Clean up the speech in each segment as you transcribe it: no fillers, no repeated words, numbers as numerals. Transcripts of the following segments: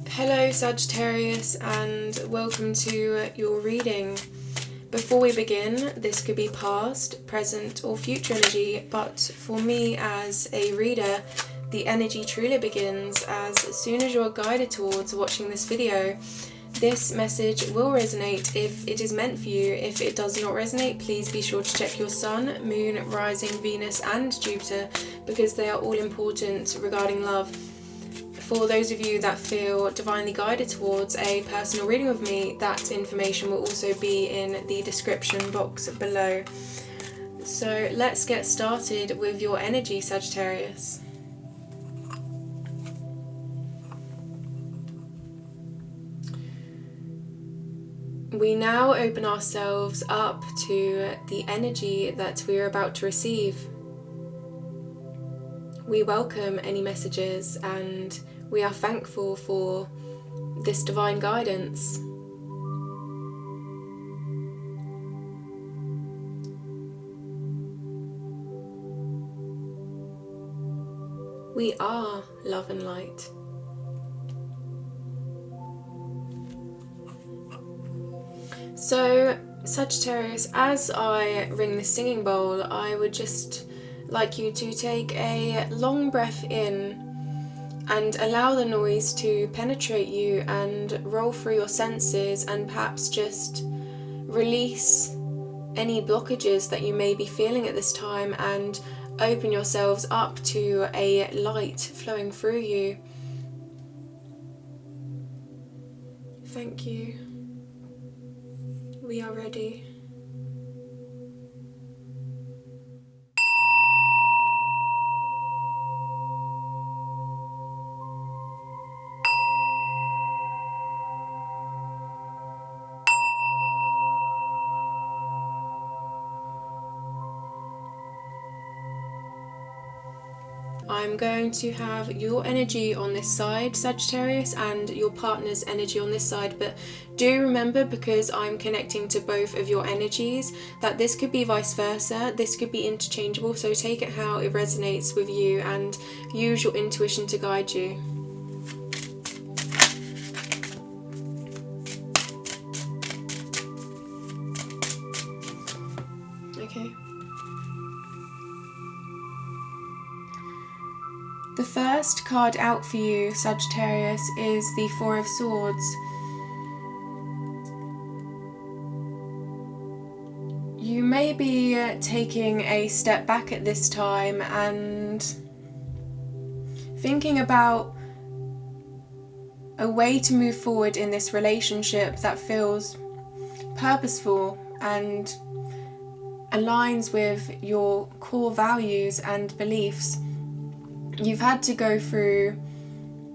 Hello Sagittarius, and welcome to your reading. Before we begin, this could be past, present or future energy, but for me as a reader, the energy truly begins as soon as you're guided towards watching this video. This message will resonate if it is meant for you. If it does not resonate, please be sure to check your Sun, Moon, Rising, Venus and Jupiter, because they are all important regarding love. For those of you that feel divinely guided towards a personal reading with me, that information will also be in the description box below. So let's get started with your energy, Sagittarius. We now open ourselves up to the energy that we are about to receive. We welcome any messages and we are thankful for this divine guidance. We are love and light. So, Sagittarius, as I ring the singing bowl, I would just like you to take a long breath in and allow the noise to penetrate you and roll through your senses, and perhaps just release any blockages that you may be feeling at this time and open yourselves up to a light flowing through you. Thank you. We are ready. I'm going to have your energy on this side, Sagittarius, and your partner's energy on this side, but do remember, because I'm connecting to both of your energies, that this could be vice versa, this could be interchangeable, so take it how it resonates with you and use your intuition to guide you. Okay. The first card out for you, Sagittarius, is the Four of Swords. You may be taking a step back at this time and thinking about a way to move forward in this relationship that feels purposeful and aligns with your core values and beliefs. You've had to go through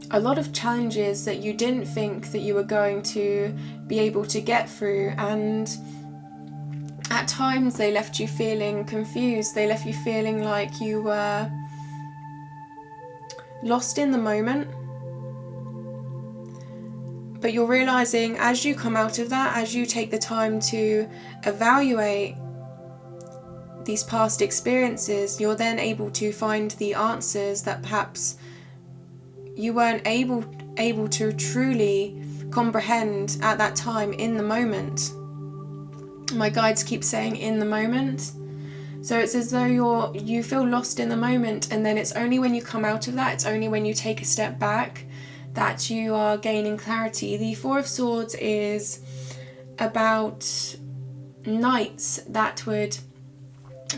a lot of challenges that you didn't think that you were going to be able to get through, and at times they left you feeling confused. They left you feeling like you were lost in the moment. But you're realizing as you come out of that, as you take the time to evaluate these past experiences, you're then able to find the answers that perhaps you weren't able to truly comprehend at that time in the moment. My guides keep saying in the moment. So it's as though you feel lost in the moment, and then it's only when you come out of that, it's only when you take a step back that you are gaining clarity. The Four of Swords is about knights that would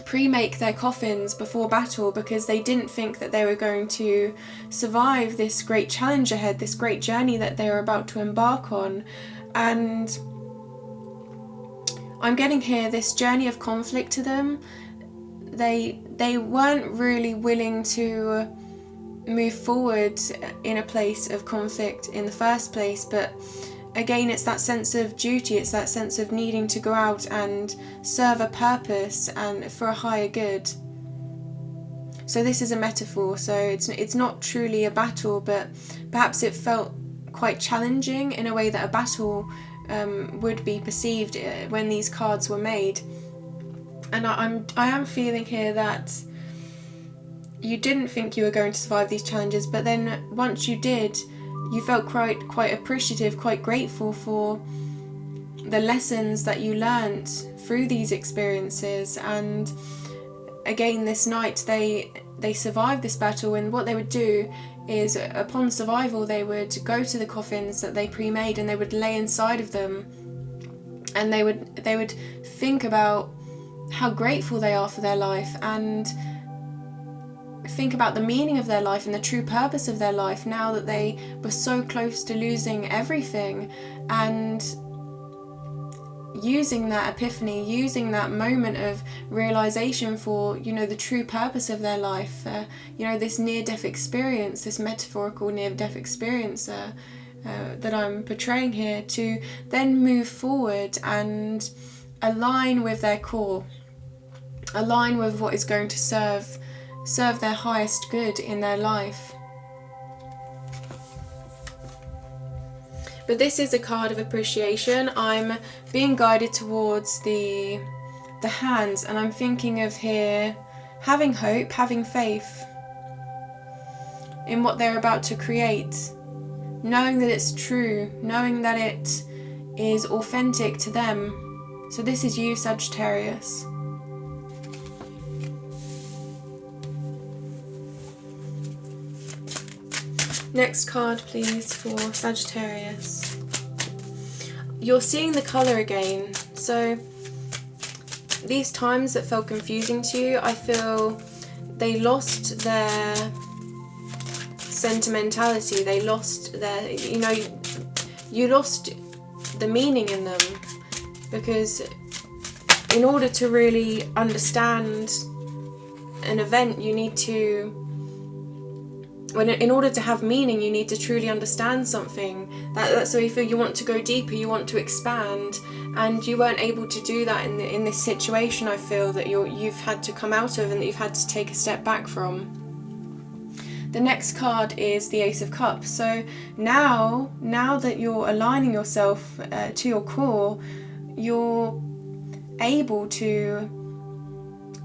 pre-make their coffins before battle because they didn't think that they were going to survive this great challenge ahead, this great journey that they were about to embark on. And I'm getting here this journey of conflict to them. They weren't really willing to move forward in a place of conflict in the first place, but again, it's that sense of duty, it's that sense of needing to go out and serve a purpose and for a higher good. So this is a metaphor, so it's not truly a battle, but perhaps it felt quite challenging in a way that a battle would be perceived when these cards were made. And I am feeling here that you didn't think you were going to survive these challenges, but then once you did, you felt quite appreciative, quite grateful for the lessons that you learnt through these experiences. And again, this night they survived this battle, and what they would do is, upon survival, they would go to the coffins that they pre-made and they would lay inside of them, and they would think about how grateful they are for their life, and think about the meaning of their life and the true purpose of their life now that they were so close to losing everything. And using that epiphany, using that moment of realization for, the true purpose of their life, this near-death experience, this metaphorical near-death experience that I'm portraying here, to then move forward and align with their core, align with what is going to serve their highest good in their life. But this is a card of appreciation. I'm being guided towards the hands, and I'm thinking of here having hope, having faith in what they're about to create, knowing that it's true, knowing that it is authentic to them. So this is you, Sagittarius. Next card, please, for Sagittarius. You're seeing the colour again. So these times that felt confusing to you, I feel they lost their sentimentality. They lost their, you lost the meaning in them, because in order to really understand an event, you need to, in order to have meaning, you need to truly understand something. That's why you feel you want to go deeper, you want to expand, and you weren't able to do that in this situation. I feel that you've had to come out of, and that you've had to take a step back from. The next card is the Ace of Cups. So now that you're aligning yourself to your core, you're able to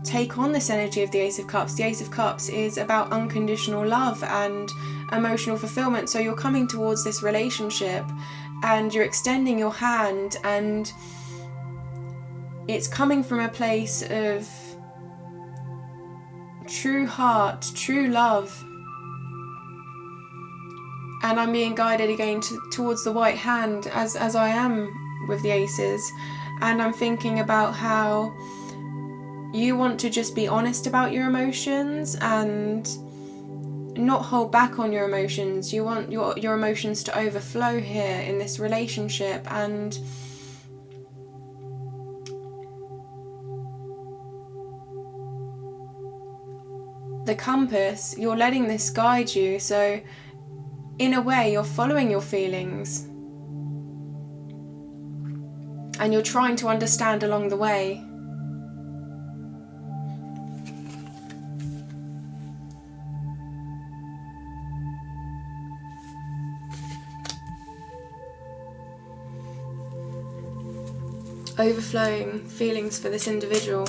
take on this energy of the Ace of Cups. The Ace of Cups is about unconditional love and emotional fulfillment. So you're coming towards this relationship and you're extending your hand, and it's coming from a place of true heart, true love. And I'm being guided again towards the white hand, as I am with the aces. And I'm thinking about how you want to just be honest about your emotions and not hold back on your emotions. You want your emotions to overflow here in this relationship. And the compass, you're letting this guide you. So in a way, you're following your feelings and you're trying to understand along the way. Overflowing feelings for this individual.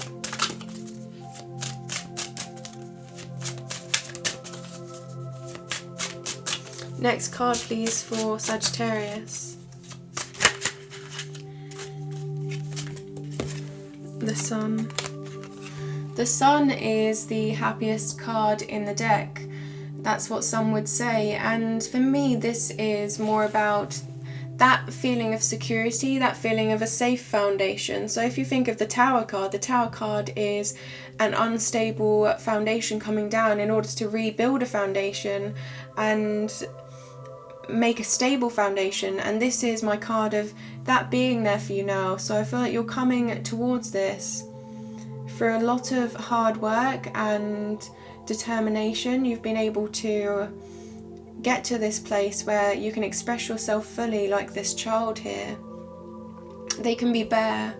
Next card, please, for Sagittarius. The Sun. The Sun is the happiest card in the deck. That's what some would say. And for me, this is more about that feeling of security, that feeling of a safe foundation. So if you think of the Tower card is an unstable foundation coming down in order to rebuild a foundation and make a stable foundation. And this is my card of that being there for you now. So I feel like you're coming towards this through a lot of hard work and determination. You've been able to get to this place where you can express yourself fully, like this child here. They can be bare,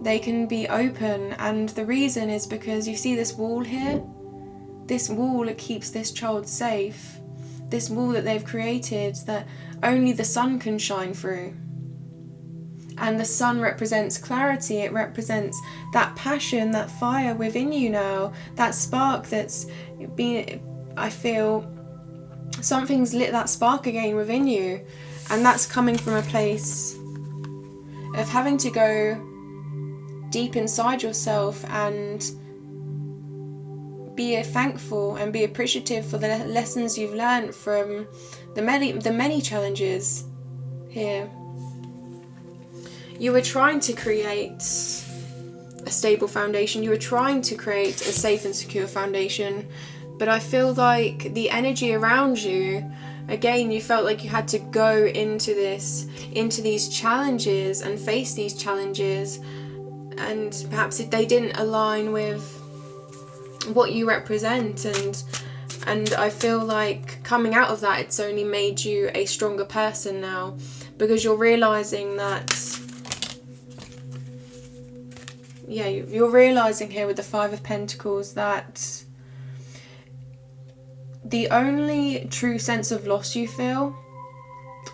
they can be open, and the reason is because you see this wall here? This wall, it keeps this child safe. This wall that they've created that only the sun can shine through. And the sun represents clarity, it represents that passion, that fire within you now, that spark that's I feel something's lit that spark again within you, and that's coming from a place of having to go deep inside yourself and be thankful and be appreciative for the lessons you've learned from the many challenges here. You were trying to create a stable foundation, you were trying to create a safe and secure foundation, but I feel like the energy around you, again, you felt like you had to go into these challenges and face these challenges, and perhaps they didn't align with what you represent, and I feel like coming out of that, it's only made you a stronger person now, because you're realizing that, yeah, you're realizing here with the Five of Pentacles that the only true sense of loss you feel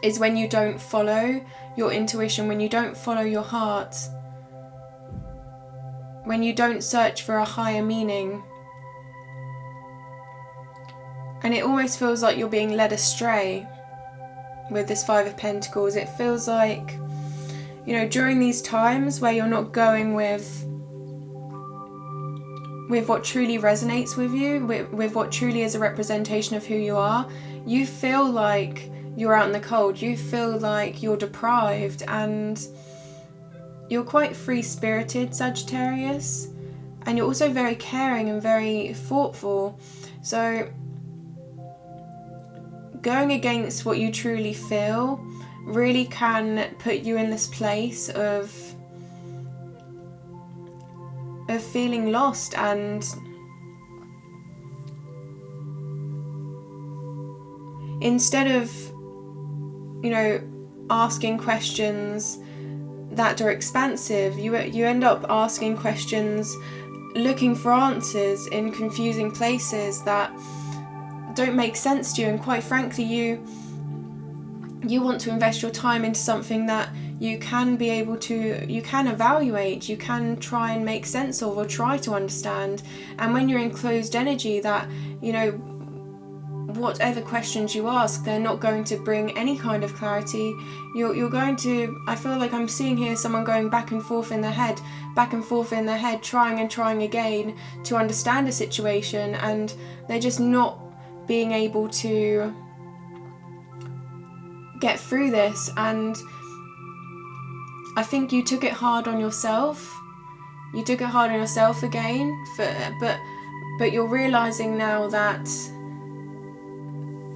is when you don't follow your intuition, when you don't follow your heart, when you don't search for a higher meaning. And it almost feels like you're being led astray with this Five of Pentacles. It feels like, you know, during these times where you're not going with what truly resonates with you, with what truly is a representation of who you are, you feel like you're out in the cold, you feel like you're deprived, and you're quite free-spirited, Sagittarius, and you're also very caring and very thoughtful. So going against what you truly feel really can put you in this place of feeling lost, and instead of, you know, asking questions that are expansive, you end up asking questions, looking for answers in confusing places that don't make sense to you, and quite frankly you want to invest your time into something that you can be able to, you can evaluate, you can try and make sense of, or try to understand. And when you're in closed energy, that, you know, whatever questions you ask, they're not going to bring any kind of clarity. You're going to, I feel like I'm seeing here someone going back and forth in their head, trying and trying again to understand a situation, and they're just not being able to get through this. And I think you took it hard on yourself. You took it hard on yourself again, but you're realizing now that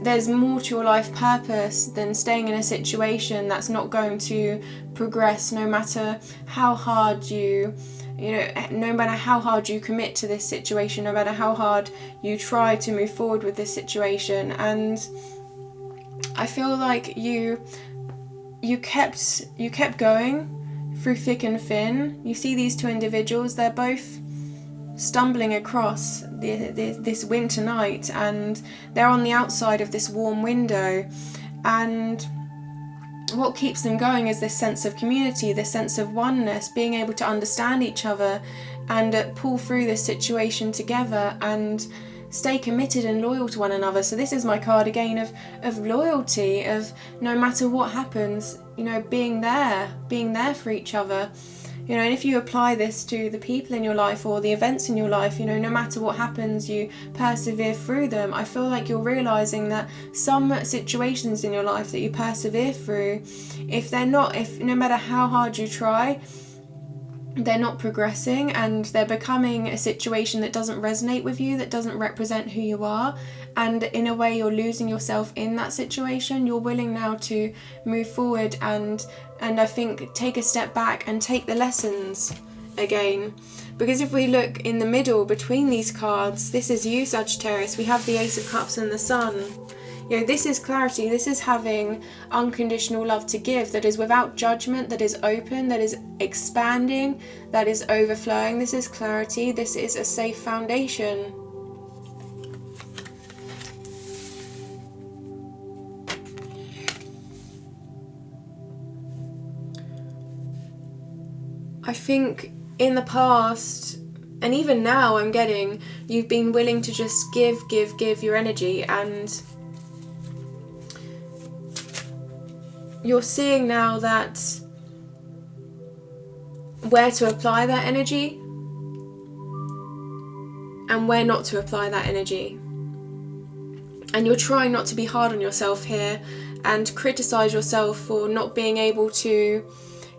there's more to your life purpose than staying in a situation that's not going to progress, no matter how hard no matter how hard you commit to this situation, no matter how hard you try to move forward with this situation. And I feel like you kept going through thick and thin. You see these two individuals, they're both stumbling across this winter night, and they're on the outside of this warm window, and what keeps them going is this sense of community, this sense of oneness, being able to understand each other and pull through this situation together and stay committed and loyal to one another. So this is my card again of loyalty, of no matter what happens, you know, being there for each other. You know, and if you apply this to the people in your life or the events in your life, you know, no matter what happens, you persevere through them. I feel like you're realizing that some situations in your life that you persevere through, if no matter how hard you try, they're not progressing, and they're becoming a situation that doesn't resonate with you, that doesn't represent who you are, and in a way you're losing yourself in that situation. You're willing now to move forward and I think take a step back and take the lessons again. Because if we look in the middle between these cards, this is you, Sagittarius. We have the Ace of Cups and the Sun. You know, this is clarity. This is having unconditional love to give, that is without judgment, that is open, that is expanding, that is overflowing. This is clarity. This is a safe foundation. I think in the past, and even now, I'm getting you've been willing to just give your energy, and you're seeing now that where to apply that energy and where not to apply that energy. And you're trying not to be hard on yourself here and criticize yourself for not being able to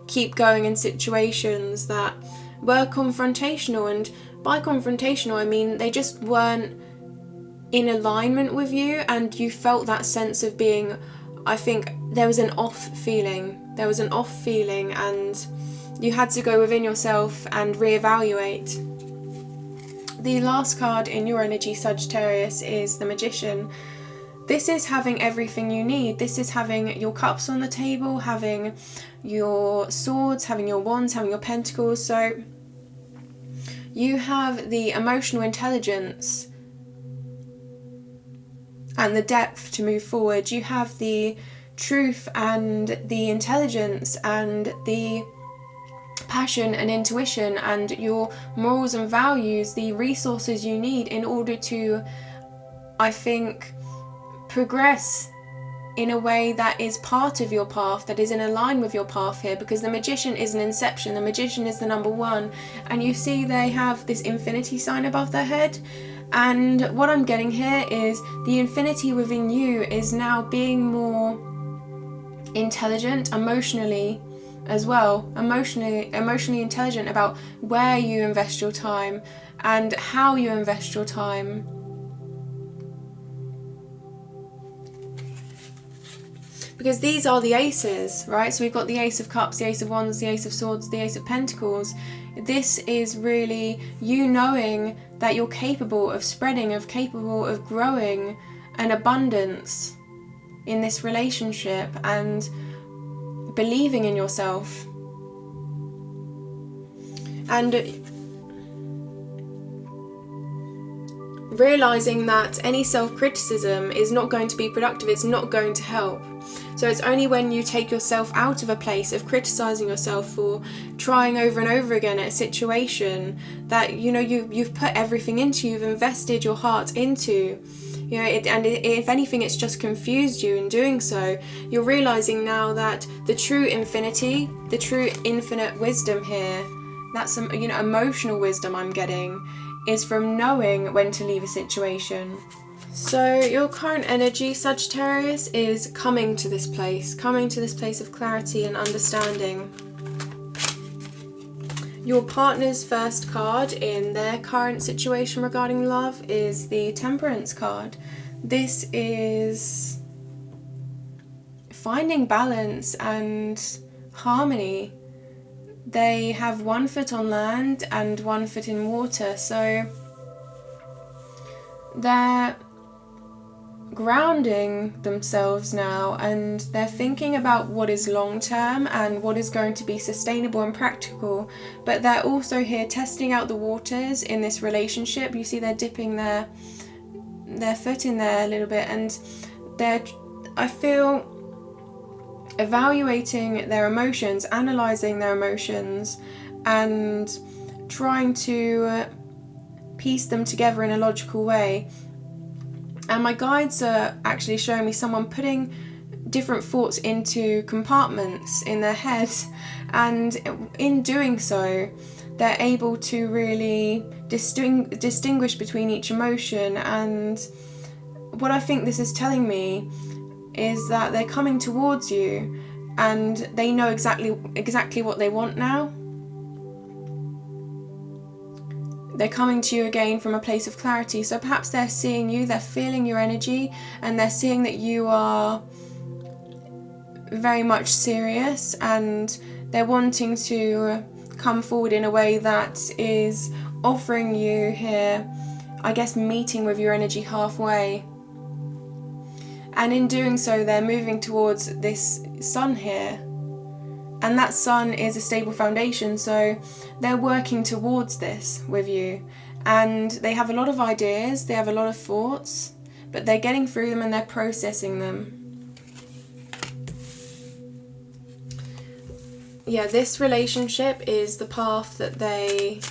keep going in situations that were confrontational. And by confrontational, I mean they just weren't in alignment with you, and you felt that sense of being, I think there was an off feeling. There was an off feeling, and you had to go within yourself and reevaluate. The last card in your energy, Sagittarius, is the Magician. This is having everything you need. This is having your cups on the table, having your swords, having your wands, having your pentacles. So you have the emotional intelligence and the depth to move forward. You have the truth and the intelligence and the passion and intuition and your morals and values, the resources you need in order to, I think, progress in a way that is part of your path, that is in line with your path here, because the Magician is an inception. The Magician is the number one, and you see they have this infinity sign above their head. And what I'm getting here is the infinity within you is now being more intelligent emotionally as well, emotionally intelligent about where you invest your time and how you invest your time. Because these are the aces, right? So we've got the Ace of Cups, the Ace of Wands, the Ace of Swords, the Ace of Pentacles. This is really you knowing that you're capable of spreading, capable of growing an abundance in this relationship, and believing in yourself. And realizing that any self-criticism is not going to be productive, it's not going to help. So it's only when you take yourself out of a place of criticizing yourself for trying over and over again at a situation that you've put everything into, you've invested your heart into, and if anything, it's just confused you in doing so. You're realizing now that the true infinity, the true infinite wisdom here, that's some emotional wisdom I'm getting, is from knowing when to leave a situation. So your current energy, Sagittarius, is coming to this place of clarity and understanding. Your partner's first card in their current situation regarding love is the Temperance card. This is finding balance and harmony. They have 1 foot on land and 1 foot in water, so they're grounding themselves now, and they're thinking about what is long term and what is going to be sustainable and practical, but they're also here testing out the waters in this relationship. You see they're dipping their foot in there a little bit, and they're, I feel, evaluating their emotions, analysing their emotions, and trying to piece them together in a logical way. And my guides are actually showing me someone putting different thoughts into compartments in their head, and in doing so they're able to really distinguish between each emotion. And what I think this is telling me is that they're coming towards you and they know exactly what they want now. They're coming to you again from a place of clarity. So perhaps they're seeing you, they're feeling your energy, and they're seeing that you are very much serious, and they're wanting to come forward in a way that is offering you here, I guess, meeting with your energy halfway. And in doing so, they're moving towards this sun here. And that sun is a stable foundation, so they're working towards this with you. And they have a lot of ideas, they have a lot of thoughts, but they're getting through them and they're processing them. Yeah, this relationship is the path that they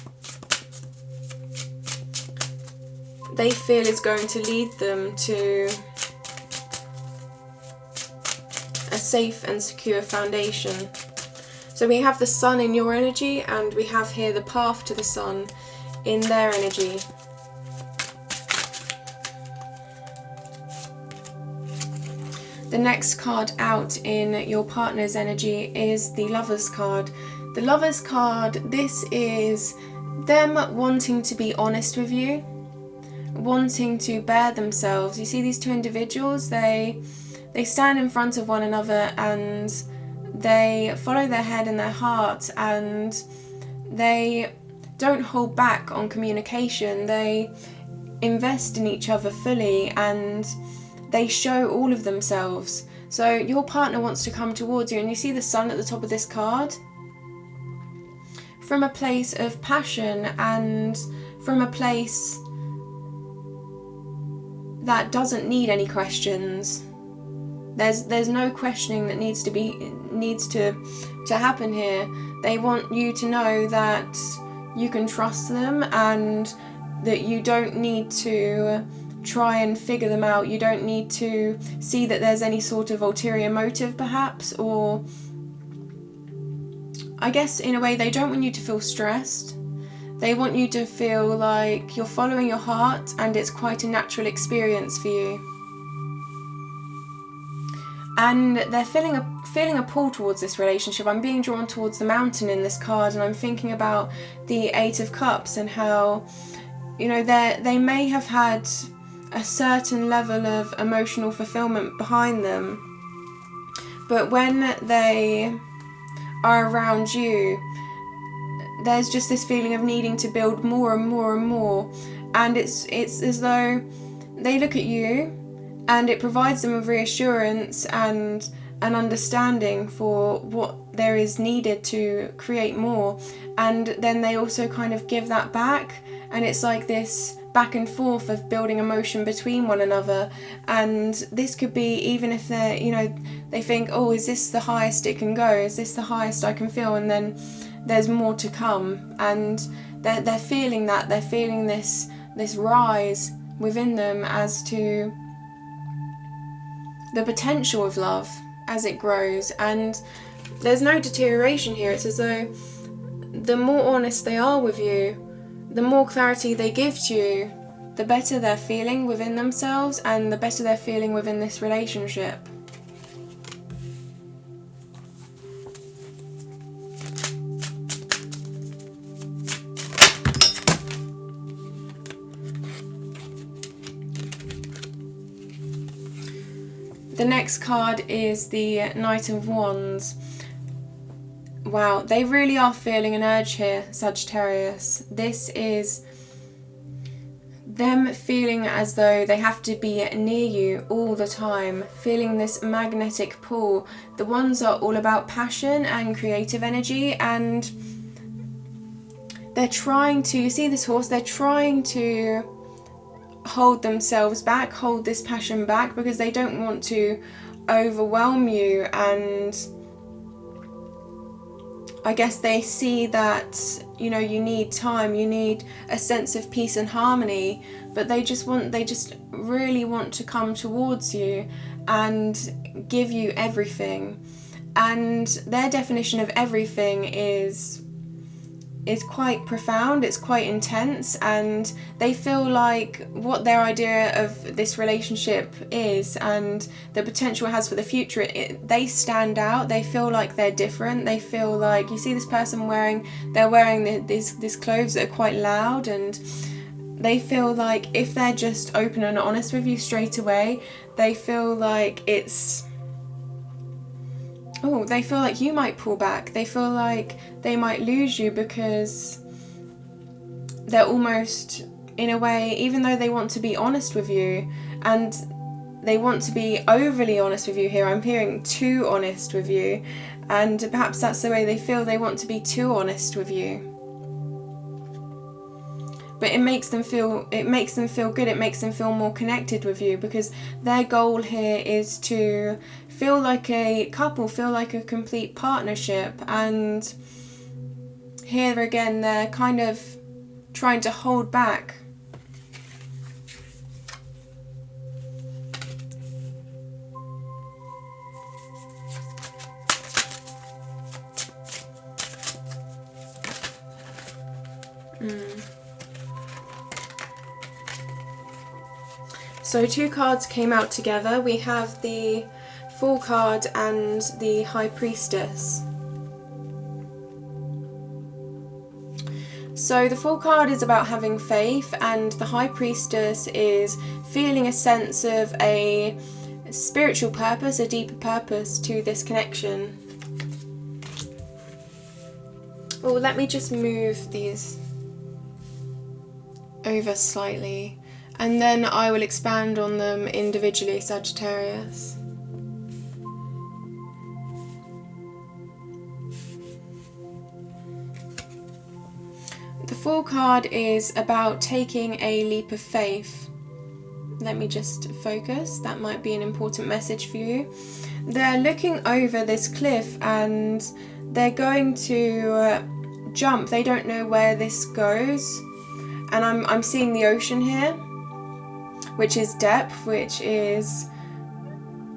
they feel is going to lead them to a safe and secure foundation. So we have the sun in your energy, and we have here the path to the sun in their energy. The next card out in your partner's energy is the Lovers card. The Lovers card, this is them wanting to be honest with you, wanting to bear themselves. You see these two individuals, they stand in front of one another and they follow their head and their heart, and they don't hold back on communication. They invest in each other fully and they show all of themselves. So your partner wants to come towards you, and you see the sun at the top of this card, from a place of passion and from a place that doesn't need any questions. There's no questioning that needs to happen here. They want you to know that you can trust them and that you don't need to try and figure them out. You don't need to see that there's any sort of ulterior motive perhaps, or I guess in a way they don't want you to feel stressed. They want you to feel like you're following your heart and it's quite a natural experience for you. And they're feeling a pull towards this relationship. I'm being drawn towards the mountain in this card, and I'm thinking about the Eight of Cups and how, you know, they may have had a certain level of emotional fulfillment behind them, but when they are around you, there's just this feeling of needing to build more and more and more, and it's as though they look at you and it provides them with reassurance and an understanding for what there is needed to create more, and then they also kind of give that back, and it's like this back and forth of building emotion between one another. And this could be, even if they're, you know, they think, oh, is this the highest it can go, is this the highest I can feel, and then there's more to come, and they're feeling that, they're feeling this rise within them as to the potential of love as it grows. And there's no deterioration here. It's as though the more honest they are with you, the more clarity they give to you, the better they're feeling within themselves and the better they're feeling within this relationship. The next card is the Knight of Wands. Wow, they really are feeling an urge here, Sagittarius. This is them feeling as though they have to be near you all the time, feeling this magnetic pull. The Wands are all about passion and creative energy, and they're trying to, you see this horse, they're trying to hold themselves back, hold this passion back, because they don't want to overwhelm you, and I guess they see that, you know, you need time, you need a sense of peace and harmony, but they just really want to come towards you and give you everything. And their definition of everything is quite profound, it's quite intense, and they feel like what their idea of this relationship is and the potential it has for the future, they stand out, they feel like they're different, they feel like, you see this person wearing these clothes that are quite loud, and they feel like if they're just open and honest with you straight away, they feel like they feel like you might pull back. They feel like they might lose you because they're almost, in a way, even though they want to be honest with you and they want to be overly honest with you here, I'm hearing too honest with you, and perhaps that's the way they feel, they want to be too honest with you. But it makes them feel good, it makes them feel more connected with you, because their goal here is to feel like a couple, feel like a complete partnership. And here again, they're kind of trying to hold back So 2 cards came out together. We have the Fool card and the High Priestess. So the Fool card is about having faith, and the High Priestess is feeling a sense of a spiritual purpose, a deeper purpose to this connection. Oh, let me just move these over slightly, and then I will expand on them individually, Sagittarius. The Fool card is about taking a leap of faith. Let me just focus. That might be an important message for you. They're looking over this cliff and they're going to jump. They don't know where this goes. And I'm seeing the ocean here, which is depth, which is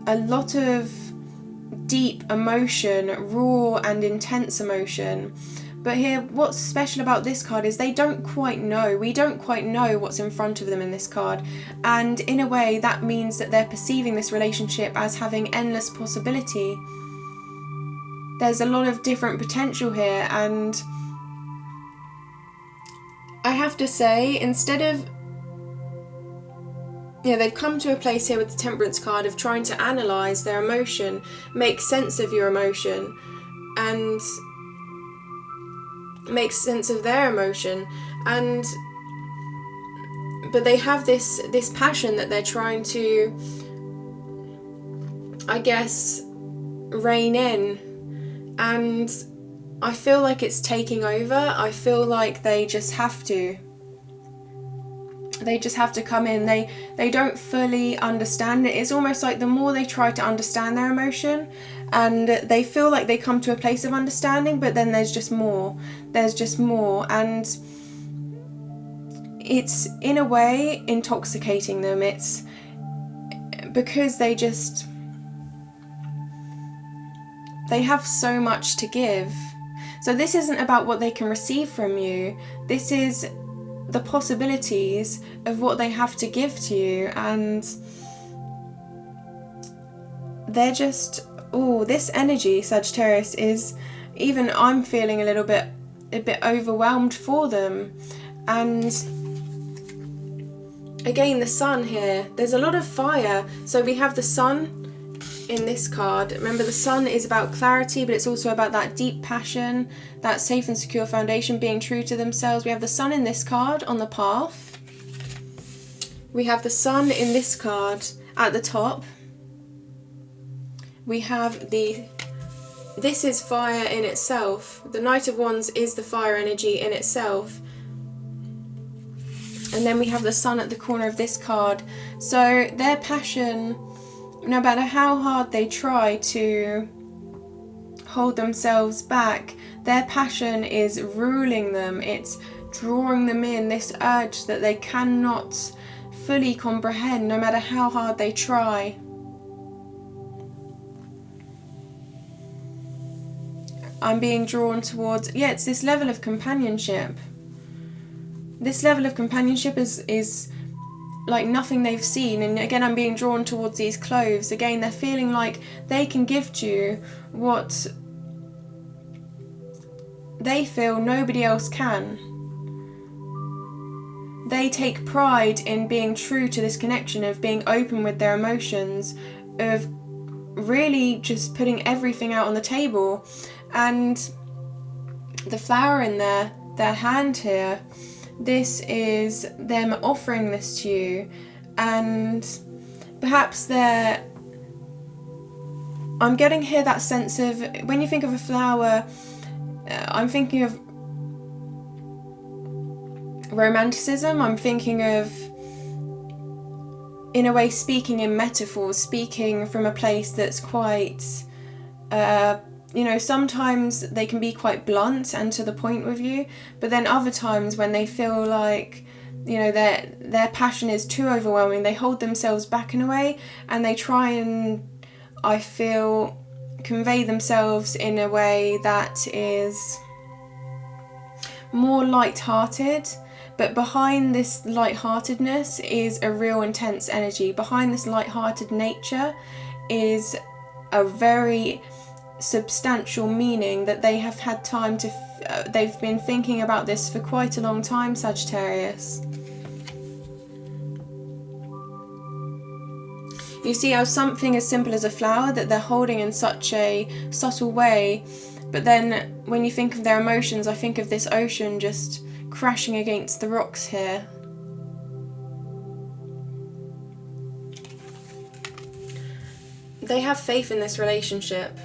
a lot of deep emotion, raw and intense emotion. But here, what's special about this card is they don't quite know. We don't quite know what's in front of them in this card. And in a way, that means that they're perceiving this relationship as having endless possibility. There's a lot of different potential here, and I have to say, instead of, they've come to a place here with the Temperance card of trying to analyse their emotion, make sense of your emotion, and make sense of their emotion, but they have this passion that they're trying to, I guess, rein in, and I feel like it's taking over. I feel like they just have to come in. They don't fully understand it. It's almost like the more they try to understand their emotion, and they feel like they come to a place of understanding, but then there's just more, and it's in a way intoxicating them. It's because they have so much to give. So this isn't about what they can receive from you. This is the possibilities of what they have to give to you, and they're just, this energy, Sagittarius, is, even I'm feeling a bit overwhelmed for them. And again, the Sun here, there's a lot of fire. So we have the Sun in this card. Remember, the Sun is about clarity, but it's also about that deep passion, that safe and secure foundation, being true to themselves. We have the Sun in this card on the path. We have the Sun in this card at the top. We have this is fire in itself. The Knight of Wands is the fire energy in itself. And then we have the Sun at the corner of this card. So their passion, no matter how hard they try to hold themselves back, their passion is ruling them. It's drawing them in, this urge that they cannot fully comprehend, no matter how hard they try. I'm being drawn towards, it's this level of companionship. This level of companionship is like nothing they've seen. And again, I'm being drawn towards these cloves. Again, they're feeling like they can give to you what they feel nobody else can. They take pride in being true to this connection, of being open with their emotions, of really just putting everything out on the table. And the flower in their hand here, this is them offering this to you. And perhaps I'm getting here that sense of, when you think of a flower, I'm thinking of romanticism. I'm thinking of, in a way, speaking in metaphors, speaking from a place that's quite, sometimes they can be quite blunt and to the point with you, but then other times when they feel like, their passion is too overwhelming, they hold themselves back in a way, and they try and, I feel, convey themselves in a way that is more light-hearted, but behind this lightheartedness is a real intense energy. Behind this lighthearted nature is a very substantial meaning that they have had time to they've been thinking about this for quite a long time, Sagittarius. You see how something as simple as a flower that they're holding in such a subtle way, but then when you think of their emotions, I think of this ocean just crashing against the rocks here. They have faith in this relationship.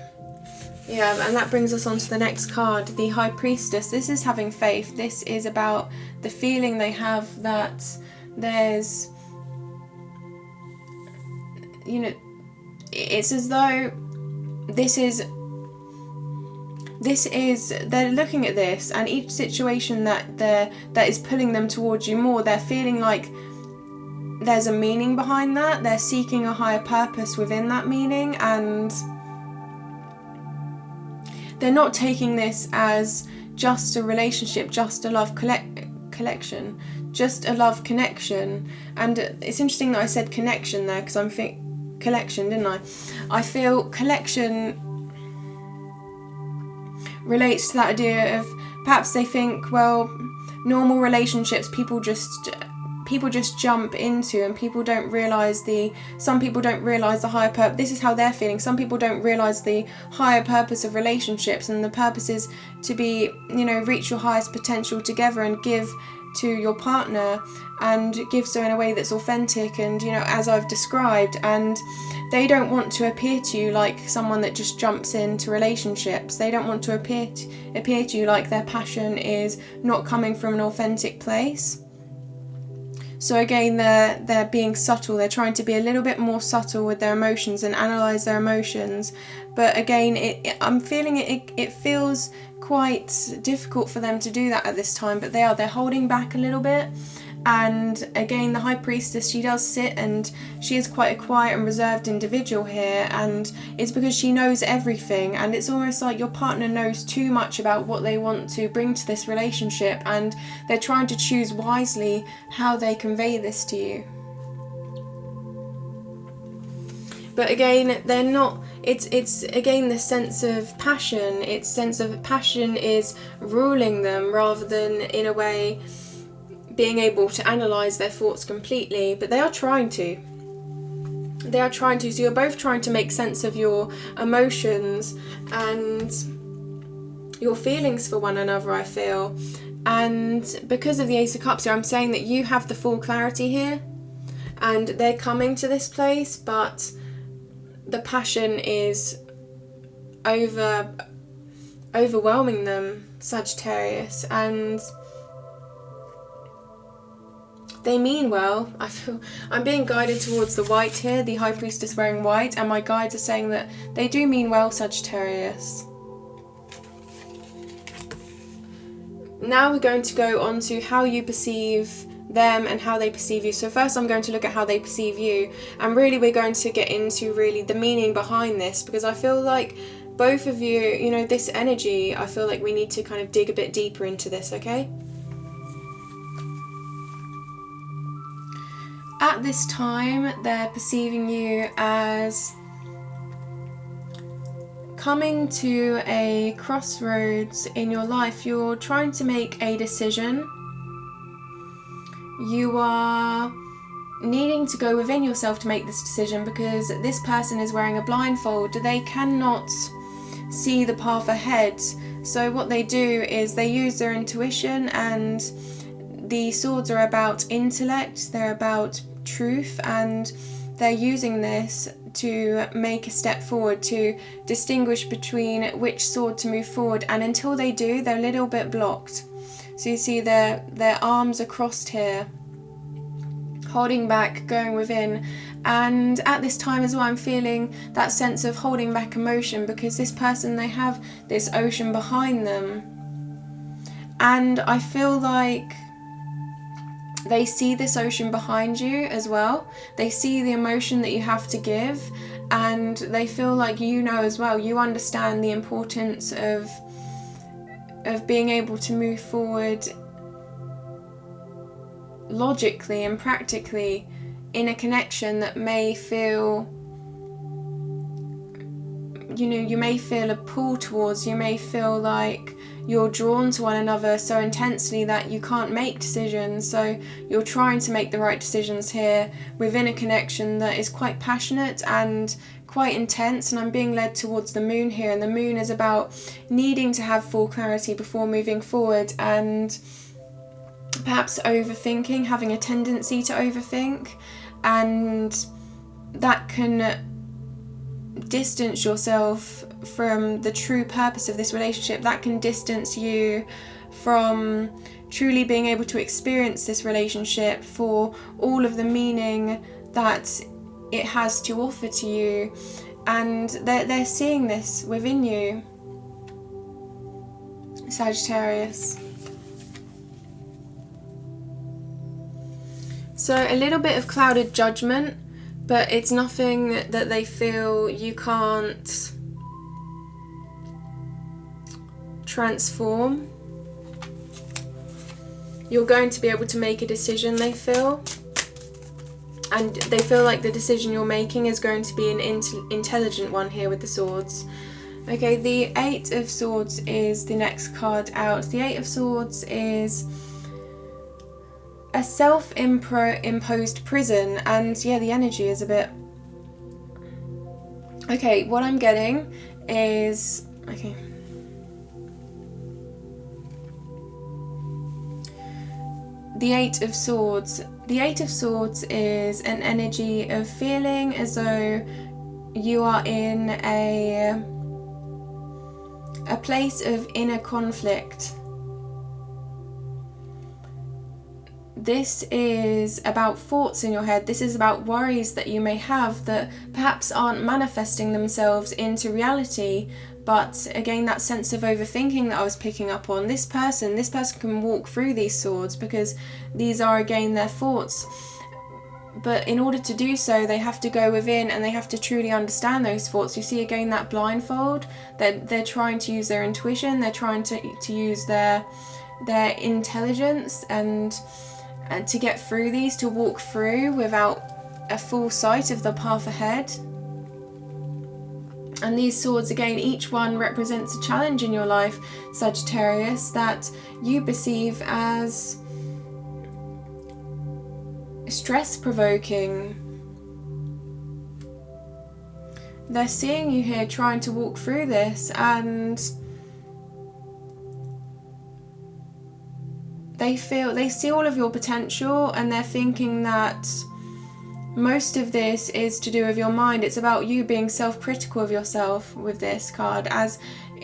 Yeah, and that brings us on to the next card, the High Priestess. This is having faith. This is about the feeling they have that there's, you know, it's as though they're looking at this, and each situation that is pulling them towards you more, they're feeling like there's a meaning behind that. They're seeking a higher purpose within that meaning, and they're not taking this as just a relationship, just a love collection, just a love connection. And it's interesting that I said connection there, because I'm thinking collection, didn't I? I feel collection relates to that idea of perhaps they think, well, normal relationships people just jump into, and people don't realise some people don't realise the higher purpose. This is how they're feeling. Some people don't realise the higher purpose of relationships, and the purpose is to be, you know, reach your highest potential together and give to your partner, and give so in a way that's authentic and, you know, as I've described. And they don't want to appear to you like someone that just jumps into relationships. They don't want to appear to you like their passion is not coming from an authentic place. So again, they're being subtle. They're trying to be a little bit more subtle with their emotions and analyse their emotions. But again, I'm feeling it feels quite difficult for them to do that at this time, but they're holding back a little bit. And again, the High Priestess, she does sit, and she is quite a quiet and reserved individual here, and it's because she knows everything, and it's almost like your partner knows too much about what they want to bring to this relationship, and they're trying to choose wisely how they convey this to you. But again, they're not, it's again the sense of passion. It's sense of passion is ruling them, rather than in a way being able to analyse their thoughts completely. But they are trying to. So you're both trying to make sense of your emotions and your feelings for one another, I feel. And because of the Ace of Cups here, I'm saying that you have the full clarity here, and they're coming to this place, but the passion is overwhelming them, Sagittarius, and they mean well. I feel I'm being guided towards the white here, the High Priestess wearing white, and my guides are saying that they do mean well, Sagittarius. Now we're going to go on to how you perceive them and how they perceive you. So first I'm going to look at how they perceive you, and really we're going to get into really the meaning behind this, because I feel like both of you, you know, this energy, I feel like we need to kind of dig a bit deeper into this, okay? At this time, they're perceiving you as coming to a crossroads in your life. You're trying to make a decision. You are needing to go within yourself to make this decision, because this person is wearing a blindfold. They cannot see the path ahead. So what they do is they use their intuition, and the swords are about intellect, they're about truth, and they're using this to make a step forward, to distinguish between which sword to move forward. And until they do, they're a little bit blocked. So you see their arms are crossed here, holding back, going within. And at this time as well, I'm feeling that sense of holding back emotion, because this person, they have this ocean behind them, and I feel like they see this ocean behind you as well. They see the emotion that you have to give, and they feel like you know as well, you understand the importance of, being able to move forward logically and practically in a connection that may feel, you may feel a pull towards, you may feel like you're drawn to one another so intensely that you can't make decisions. So you're trying to make the right decisions here within a connection that is quite passionate and quite intense. And I'm being led towards the moon here, and the moon is about needing to have full clarity before moving forward, and perhaps overthinking, having a tendency to overthink, and that can distance yourself from the true purpose of this relationship. That can distance you from truly being able to experience this relationship for all of the meaning that it has to offer to you. And they're seeing this within you, Sagittarius. So a little bit of clouded judgment, but it's nothing that they feel you can't transform. You're going to be able to make a decision, they feel. And they feel like the decision you're making is going to be an intelligent one here with the swords. Okay, the Eight of Swords is the next card out. The Eight of Swords is a self-imposed prison, and yeah, the energy is a bit... Okay, what I'm getting is... Okay. The Eight of Swords. The Eight of Swords is an energy of feeling as though you are in a place of inner conflict. This is about thoughts in your head. This is about worries that you may have that perhaps aren't manifesting themselves into reality. But again, that sense of overthinking that I was picking up on, this person can walk through these swords because these are again their thoughts. But in order to do so, they have to go within and they have to truly understand those thoughts. You see again that blindfold, they're trying to use their intuition, they're trying to use their intelligence and to get through these, to walk through without a full sight of the path ahead. And these swords, again, each one represents a challenge in your life, Sagittarius, that you perceive as stress-provoking. They're seeing you here trying to walk through this, and they see all of your potential, and they're thinking that most of this is to do with your mind. It's about you being self-critical of yourself with this card. As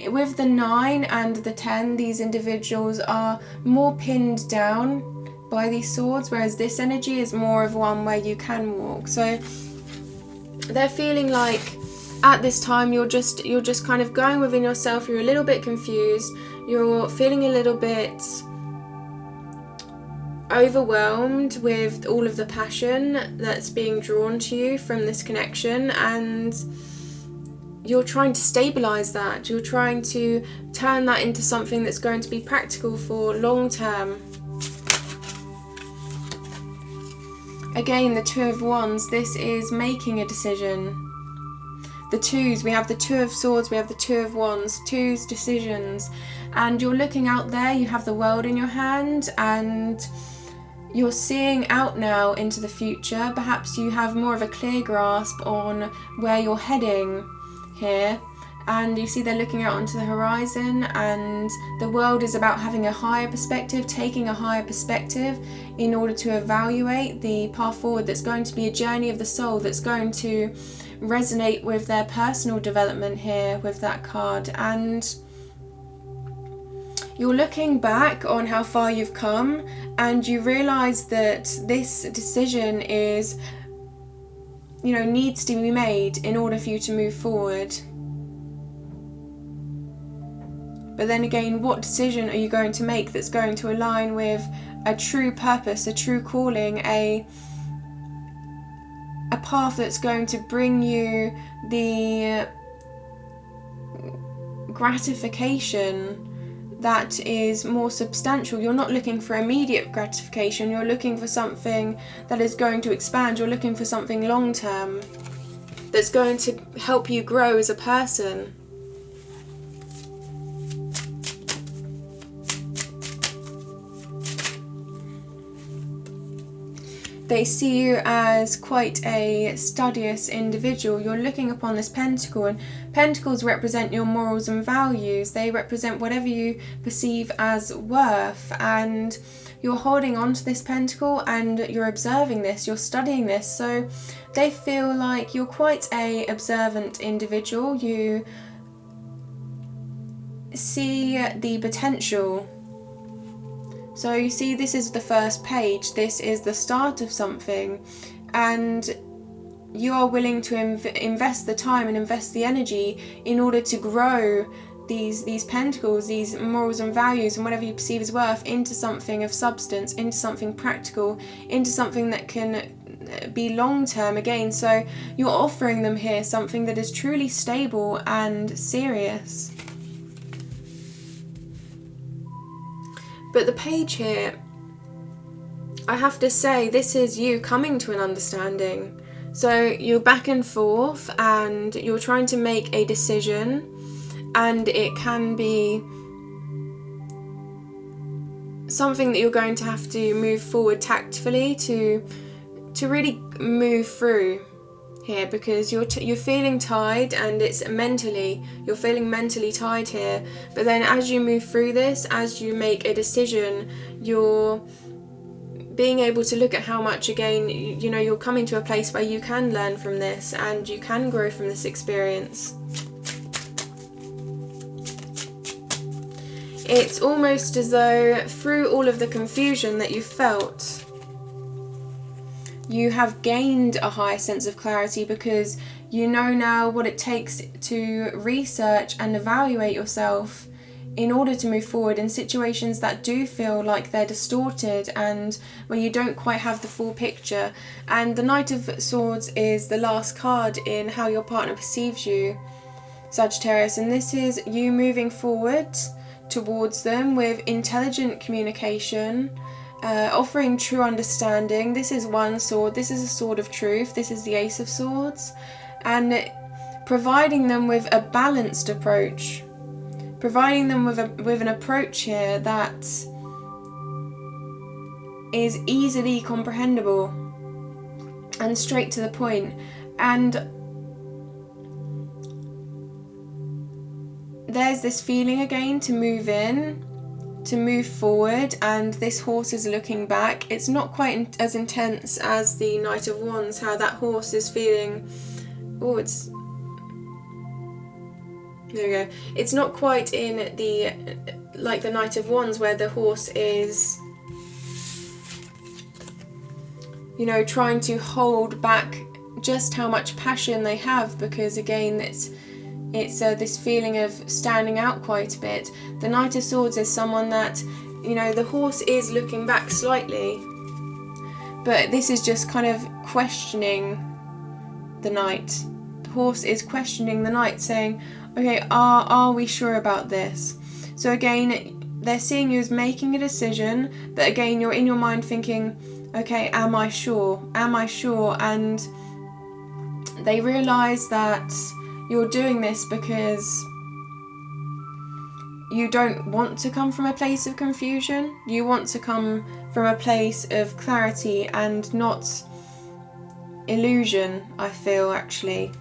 with the 9 and the 10, these individuals are more pinned down by these swords, whereas this energy is more of one where you can walk. So they're feeling like at this time you're just kind of going within yourself. You're a little bit confused. You're feeling a little bit overwhelmed with all of the passion that's being drawn to you from this connection, and you're trying to stabilize that. You're trying to turn that into something that's going to be practical for long term. Again, the Two of Wands, this is making a decision. The twos, we have the Two of Swords, we have the Two of Wands, twos, decisions. And you're looking out there, you have the world in your hand, and you're seeing out now into the future. Perhaps you have more of a clear grasp on where you're heading here. And you see they're looking out onto the horizon, and the world is about having a higher perspective, taking a higher perspective in order to evaluate the path forward that's going to be a journey of the soul, that's going to resonate with their personal development here with that card. And you're looking back on how far you've come, and you realise that this decision is, needs to be made in order for you to move forward. But then again, what decision are you going to make that's going to align with a true purpose, a true calling, a path that's going to bring you the gratification that is more substantial. You're not looking for immediate gratification, you're looking for something that is going to expand, you're looking for something long term that's going to help you grow as a person. They see you as quite a studious individual. You're looking upon this pentacle, and pentacles represent your morals and values. They represent whatever you perceive as worth, and you're holding on to this pentacle and you're observing this, you're studying this. So they feel like you're quite a observant individual. You see the potential. So you see, this is the first page, this is the start of something, and you are willing to invest the time and invest the energy in order to grow these pentacles, these morals and values and whatever you perceive as worth into something of substance, into something practical, into something that can be long term again. So you're offering them here something that is truly stable and serious. But the page here, I have to say, this is you coming to an understanding. So you're back and forth and you're trying to make a decision, and it can be something that you're going to have to move forward tactfully to really move through here, because you're feeling tied, and it's mentally, you're feeling mentally tied here. But then as you move through this, as you make a decision, you're being able to look at how much, again, you know, you're coming to a place where you can learn from this and you can grow from this experience. It's almost as though through all of the confusion that you felt, you have gained a higher sense of clarity, because you know now what it takes to research and evaluate yourself in order to move forward in situations that do feel like they're distorted and where you don't quite have the full picture. And the Knight of Swords is the last card in how your partner perceives you, Sagittarius, and this is you moving forward towards them with intelligent communication, offering true understanding. This is one sword, this is a sword of truth, this is the Ace of Swords, and providing them with a balanced approach, providing them with an approach here that is easily comprehensible and straight to the point. And there's this feeling again to move in, to move forward, and this horse is looking back. It's not quite as intense as the Knight of Wands, how that horse is feeling, oh, it's, there we go. It's not quite in the, like the Knight of Wands, where the horse is, you know, trying to hold back just how much passion they have, because again, it's this feeling of standing out quite a bit. The Knight of Swords is someone that, you know, the horse is looking back slightly, but this is just kind of questioning the Knight. The horse is questioning the Knight, saying, okay, are we sure about this? So again, they're seeing you as making a decision, but again, you're in your mind thinking, okay, am I sure? Am I sure? And they realise that you're doing this because you don't want to come from a place of confusion. You want to come from a place of clarity and not illusion, I feel, actually.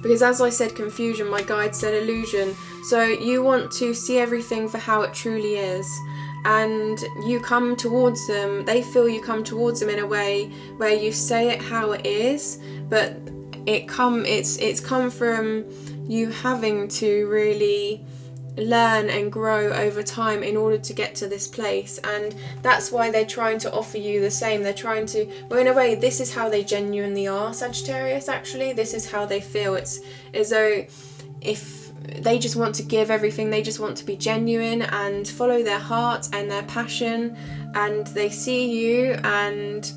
Because as I said confusion, my guide said illusion. So you want to see everything for how it truly is. And you come towards them, they feel you come towards them in a way where you say it how it is, but it's come from you having to really learn and grow over time in order to get to this place. And that's why they're trying to offer you the same. They're trying to, well, in a way, this is how they genuinely are, Sagittarius, actually. This is how they feel. It's as though if they just want to give everything, they just want to be genuine and follow their heart and their passion, and they see you, and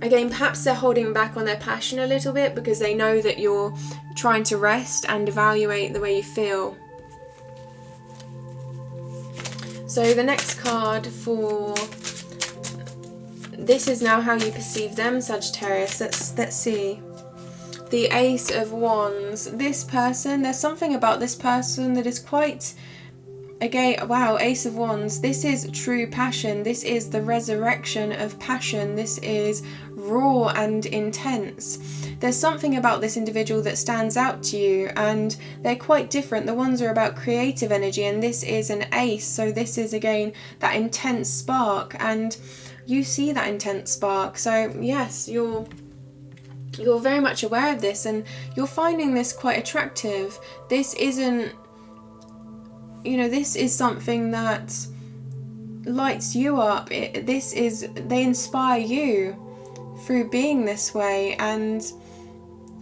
again, perhaps they're holding back on their passion a little bit because they know that you're trying to rest and evaluate the way you feel. So the next card for this is now how you perceive them, Sagittarius. Let's see. The Ace of Wands. This person, there's something about this person that is quite, again, wow, Ace of Wands. This is true passion. This is the resurrection of passion. This is raw and intense. There's something about this individual that stands out to you, and they're quite different. The ones are about creative energy, and this is an ace. So this is, again, that intense spark, and you see that intense spark. So yes, you're very much aware of this, and you're finding this quite attractive. This isn't, this is something that lights you up. They inspire you through being this way, and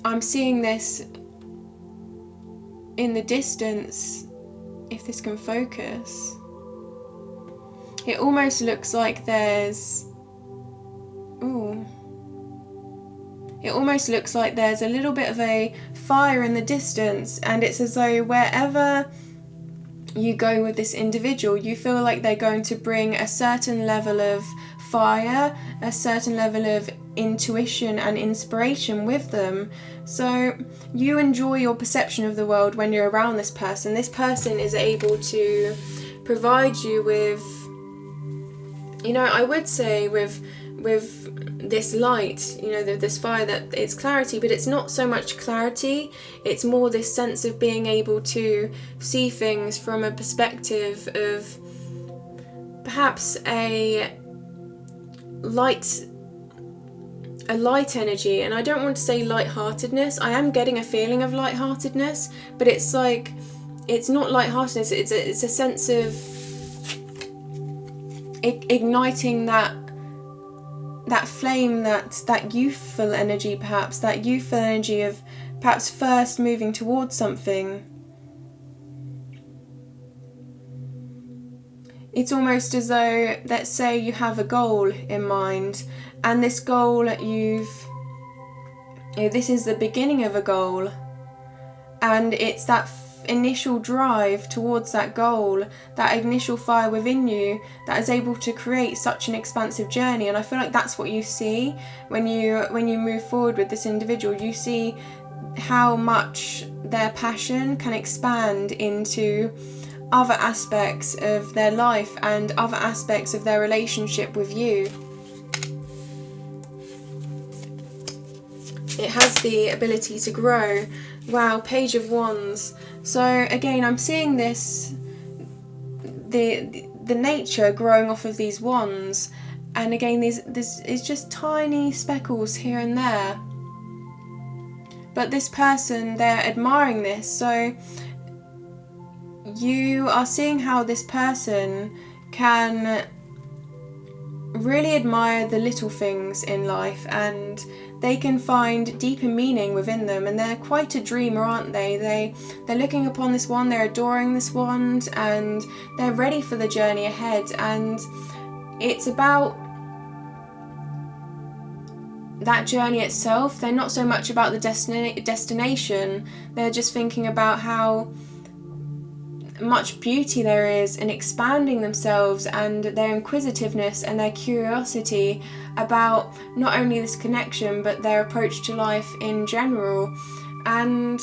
I'm seeing this in the distance, if this can focus. It almost looks like there's, it almost looks like there's a little bit of a fire in the distance, and it's as though wherever you go with this individual, you feel like they're going to bring a certain level of fire, a certain level of intuition and inspiration with them. So you enjoy your perception of the world when you're around this person. This person is able to provide you with, I would say with this light, this fire, that it's clarity, but it's not so much clarity, it's more this sense of being able to see things from a perspective of perhaps a light energy. And I don't want to say lightheartedness. I am getting a feeling of lightheartedness, but it's like, it's not lightheartedness, it's a sense of igniting that flame, that youthful energy, perhaps that youthful energy of perhaps first moving towards something. It's almost as though, let's say you have a goal in mind, and this goal this is the beginning of a goal, and it's that initial drive towards that goal, that initial fire within you that is able to create such an expansive journey. And I feel like that's what you see when you move forward with this individual. You see how much their passion can expand into other aspects of their life and other aspects of their relationship with you. It has the ability to grow. Wow, Page of Wands. So again, I'm seeing this, the nature growing off of these wands, and again, this is just tiny speckles here and there. But this person, they're admiring this. So you are seeing how this person can really admire the little things in life, and they can find deeper meaning within them, and they're quite a dreamer, aren't they? They're looking upon this wand, they're adoring this wand, and they're ready for the journey ahead. And it's about that journey itself. They're not so much about the destination, they're just thinking about how much beauty there is in expanding themselves, and their inquisitiveness and their curiosity about not only this connection but their approach to life in general. And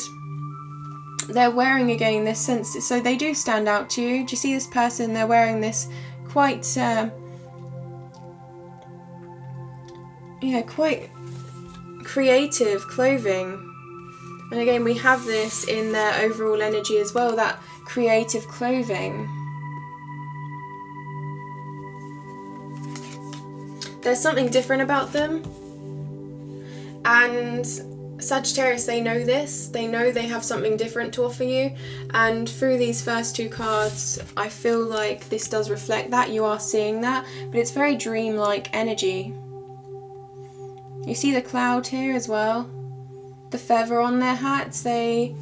they're wearing, again, this sense, so they do stand out to you. Do you see this person? They're wearing this quite quite creative clothing. And again, we have this in their overall energy as well, that creative clothing. There's something different about them, and Sagittarius, they know this. They know they have something different to offer you, and through these first two cards, I feel like this does reflect that. You are seeing that, but it's very dreamlike energy. You see the cloud here as well, the feather on their hats. They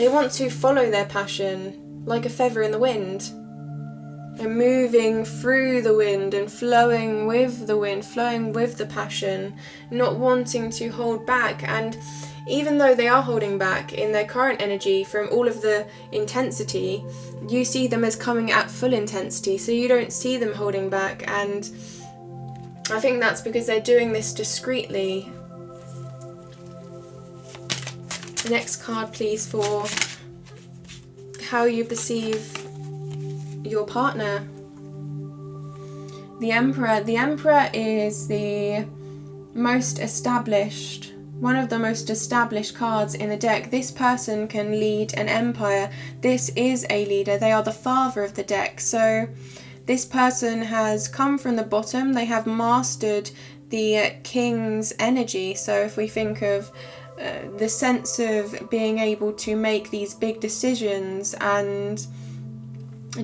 want to follow their passion like a feather in the wind. They're moving through the wind and flowing with the wind, flowing with the passion, not wanting to hold back. And even though they are holding back in their current energy from all of the intensity, you see them as coming at full intensity, so you don't see them holding back. And I think that's because they're doing this discreetly. Next card, please, for how you perceive your partner. The Emperor. The Emperor is the most established, one of the most established cards in the deck. This person can lead an empire. This is a leader. They are the father of the deck. So this person has come from the bottom. They have mastered the king's energy. So if we think of the sense of being able to make these big decisions and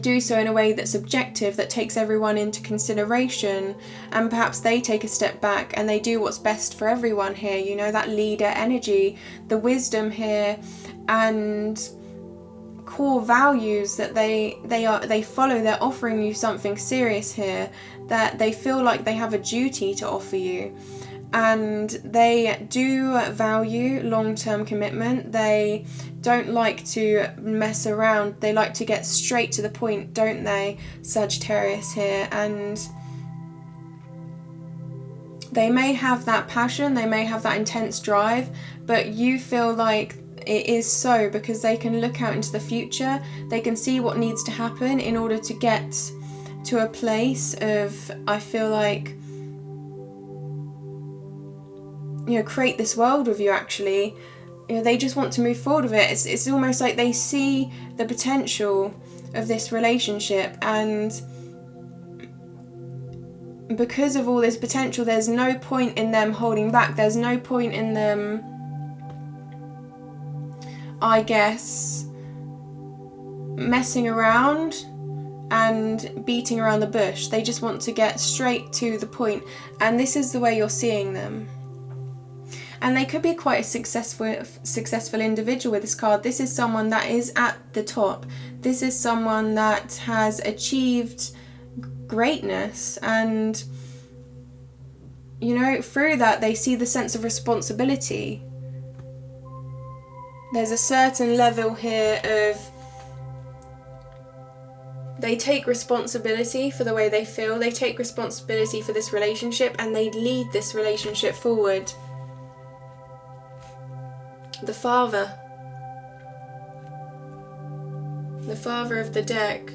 do so in a way that's objective, that takes everyone into consideration, and perhaps they take a step back and they do what's best for everyone here, you know, that leader energy, the wisdom here, and core values that they follow. They're offering you something serious here, that they feel like they have a duty to offer you. And they do value long-term commitment. They don't like to mess around. They like to get straight to the point, don't they, Sagittarius here? And they may have that passion, they may have that intense drive, but you feel like it is so because they can look out into the future. They can see what needs to happen in order to get to a place of, I feel like, you know, create this world with you, actually. You know, they just want to move forward with it. It's almost like they see the potential of this relationship, and because of all this potential, there's no point in them holding back. There's no point in them, I guess, messing around and beating around the bush. They just want to get straight to the point, and this is the way you're seeing them. And they could be quite a successful individual with this card. This is someone that is at the top. This is someone that has achieved greatness, and, you know, through that they see the sense of responsibility. There's a certain level here of, they take responsibility for the way they feel. They take responsibility for this relationship, and they lead this relationship forward. The father of the deck.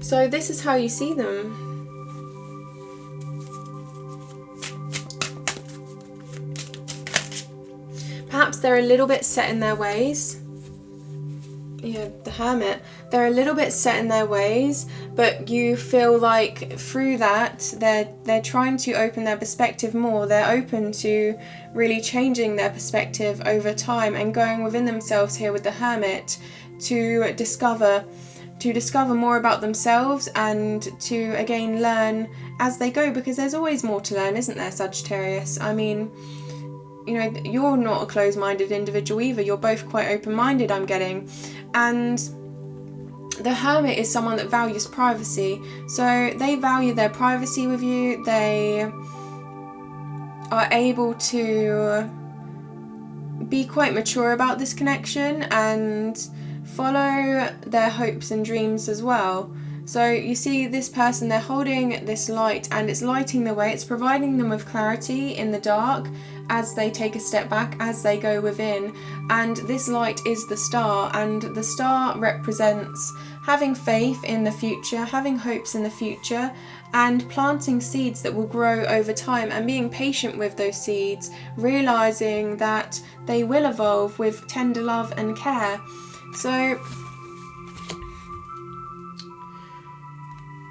So this is how you see them. Perhaps they're a little bit set in their ways. Yeah, the Hermit. They're a little bit set in their ways, but you feel like through that they're trying to open their perspective more. They're open to really changing their perspective over time and going within themselves here with the Hermit to discover more about themselves, and to again learn as they go, because there's always more to learn, isn't there, Sagittarius? I mean, you know, you're not a closed-minded individual either. You're both quite open-minded, I'm getting. And the Hermit is someone that values privacy. So they value their privacy with you. They are able to be quite mature about this connection and follow their hopes and dreams as well. So you see this person, they're holding this light, and it's lighting the way. It's providing them with clarity in the dark as they take a step back, as they go within. And this light is the star, and the star represents having faith in the future, having hopes in the future, and planting seeds that will grow over time, and being patient with those seeds, realizing that they will evolve with tender love and care. So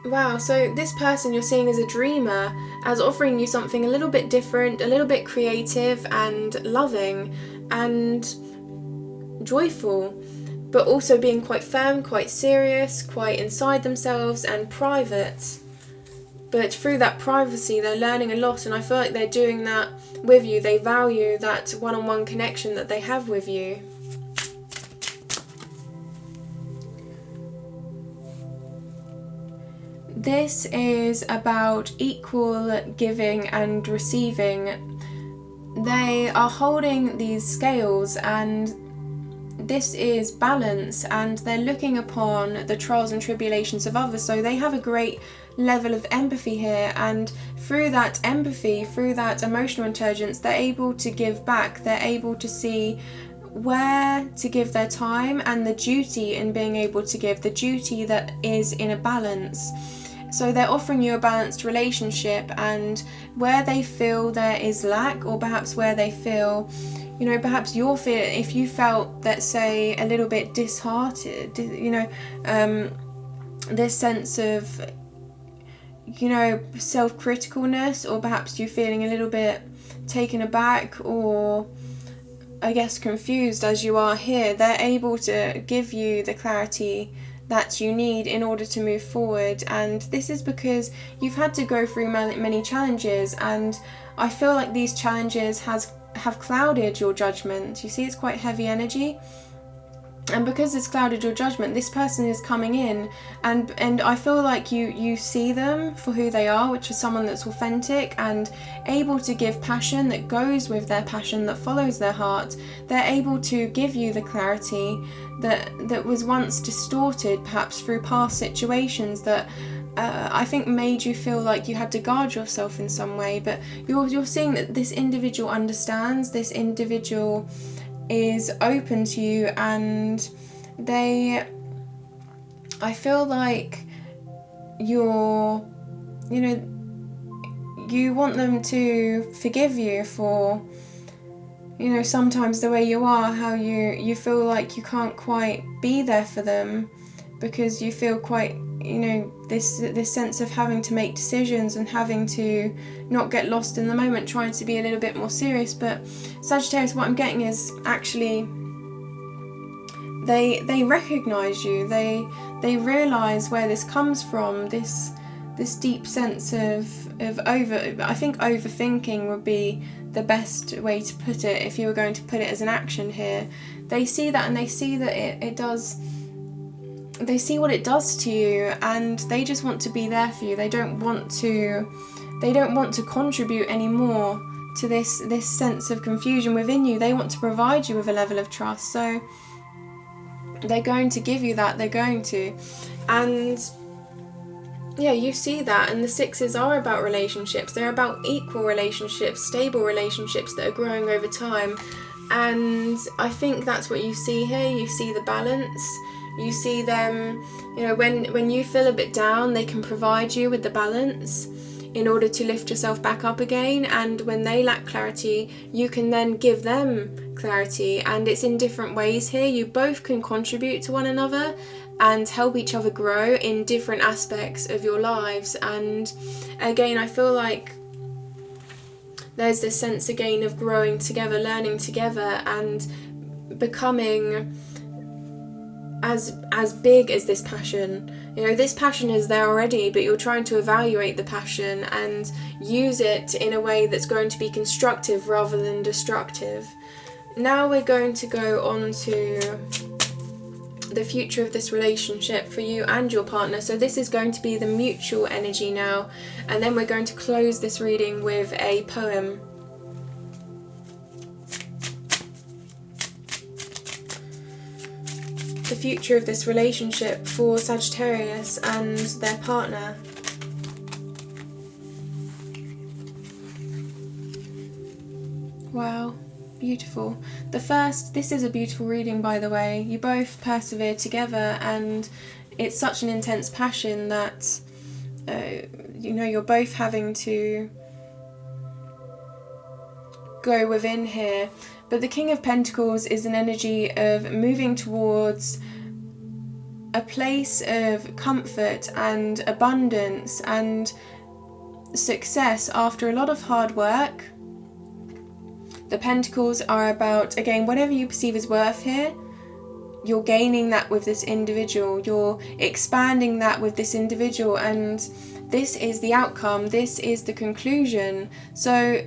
wow, so this person you're seeing as a dreamer, as offering you something a little bit different, a little bit creative and loving and joyful, but also being quite firm, quite serious, quite inside themselves and private. But through that privacy, they're learning a lot, and I feel like they're doing that with you. They value that one-on-one connection that they have with you. This is about equal giving and receiving. they are holding these scales, and this is balance, and they're looking upon the trials and tribulations of others. So they have a great level of empathy here, and through that empathy, through that emotional intelligence, they're able to give back. They're able to see where to give their time and the duty in being able to give, the duty that is in a balance. So they're offering you a balanced relationship, and where they feel there is lack, or perhaps where they feel, you know, perhaps your fear, if you felt, let's say, a little bit disheartened, you know, this sense of, you know, self-criticalness, or perhaps you feeling a little bit taken aback, or I guess confused as you are here, they're able to give you the clarity that you need in order to move forward. And this is because you've had to go through many challenges, and I feel like these challenges have clouded your judgment. You see, it's quite heavy energy, and because it's clouded your judgment, this person is coming in, and I feel like you see them for who they are, which is someone that's authentic and able to give passion that goes with their passion, that follows their heart. They're able to give you the clarity that was once distorted, perhaps through past situations that I think made you feel like you had to guard yourself in some way. But you're seeing that this individual understands, this individual is open to you, and I feel like you want them to forgive you for, you know, sometimes the way you are, how you feel like you can't quite be there for them, because you feel quite, you know, this sense of having to make decisions and having to not get lost in the moment, trying to be a little bit more serious. But Sagittarius, what I'm getting is actually they recognize you, they realize where this comes from, this deep sense of I think overthinking would be the best way to put it if you were going to put it as an action here. They see that, and they see that it does. They see what it does to you, and they just want to be there for you. They don't want to contribute anymore to this sense of confusion within you. They want to provide you with a level of trust. So they're going to give you that. They're going to. And yeah, you see that. And the sixes are about relationships. They're about equal relationships, stable relationships that are growing over time. And I think that's what you see here. You see the balance. You see them, you know, when you feel a bit down, they can provide you with the balance in order to lift yourself back up again. And when they lack clarity, you can then give them clarity. And it's in different ways here. You both can contribute to one another and help each other grow in different aspects of your lives. And again, I feel like there's this sense again of growing together, learning together, and becoming as big as this passion. You know, this passion is there already, but you're trying to evaluate the passion and use it in a way that's going to be constructive rather than destructive. Now we're going to go on to the future of this relationship for you and your partner. So this is going to be the mutual energy now, and then we're going to close this reading with a poem. The future of this relationship for Sagittarius and their partner. Wow, beautiful. This is a beautiful reading, by the way. You both persevere together, and it's such an intense passion that you know, you're both having to go within here. But the King of Pentacles is an energy of moving towards a place of comfort and abundance and success after a lot of hard work. The Pentacles are about, again, whatever you perceive as worth here, you're gaining that with this individual, you're expanding that with this individual, and this is the outcome, this is the conclusion. So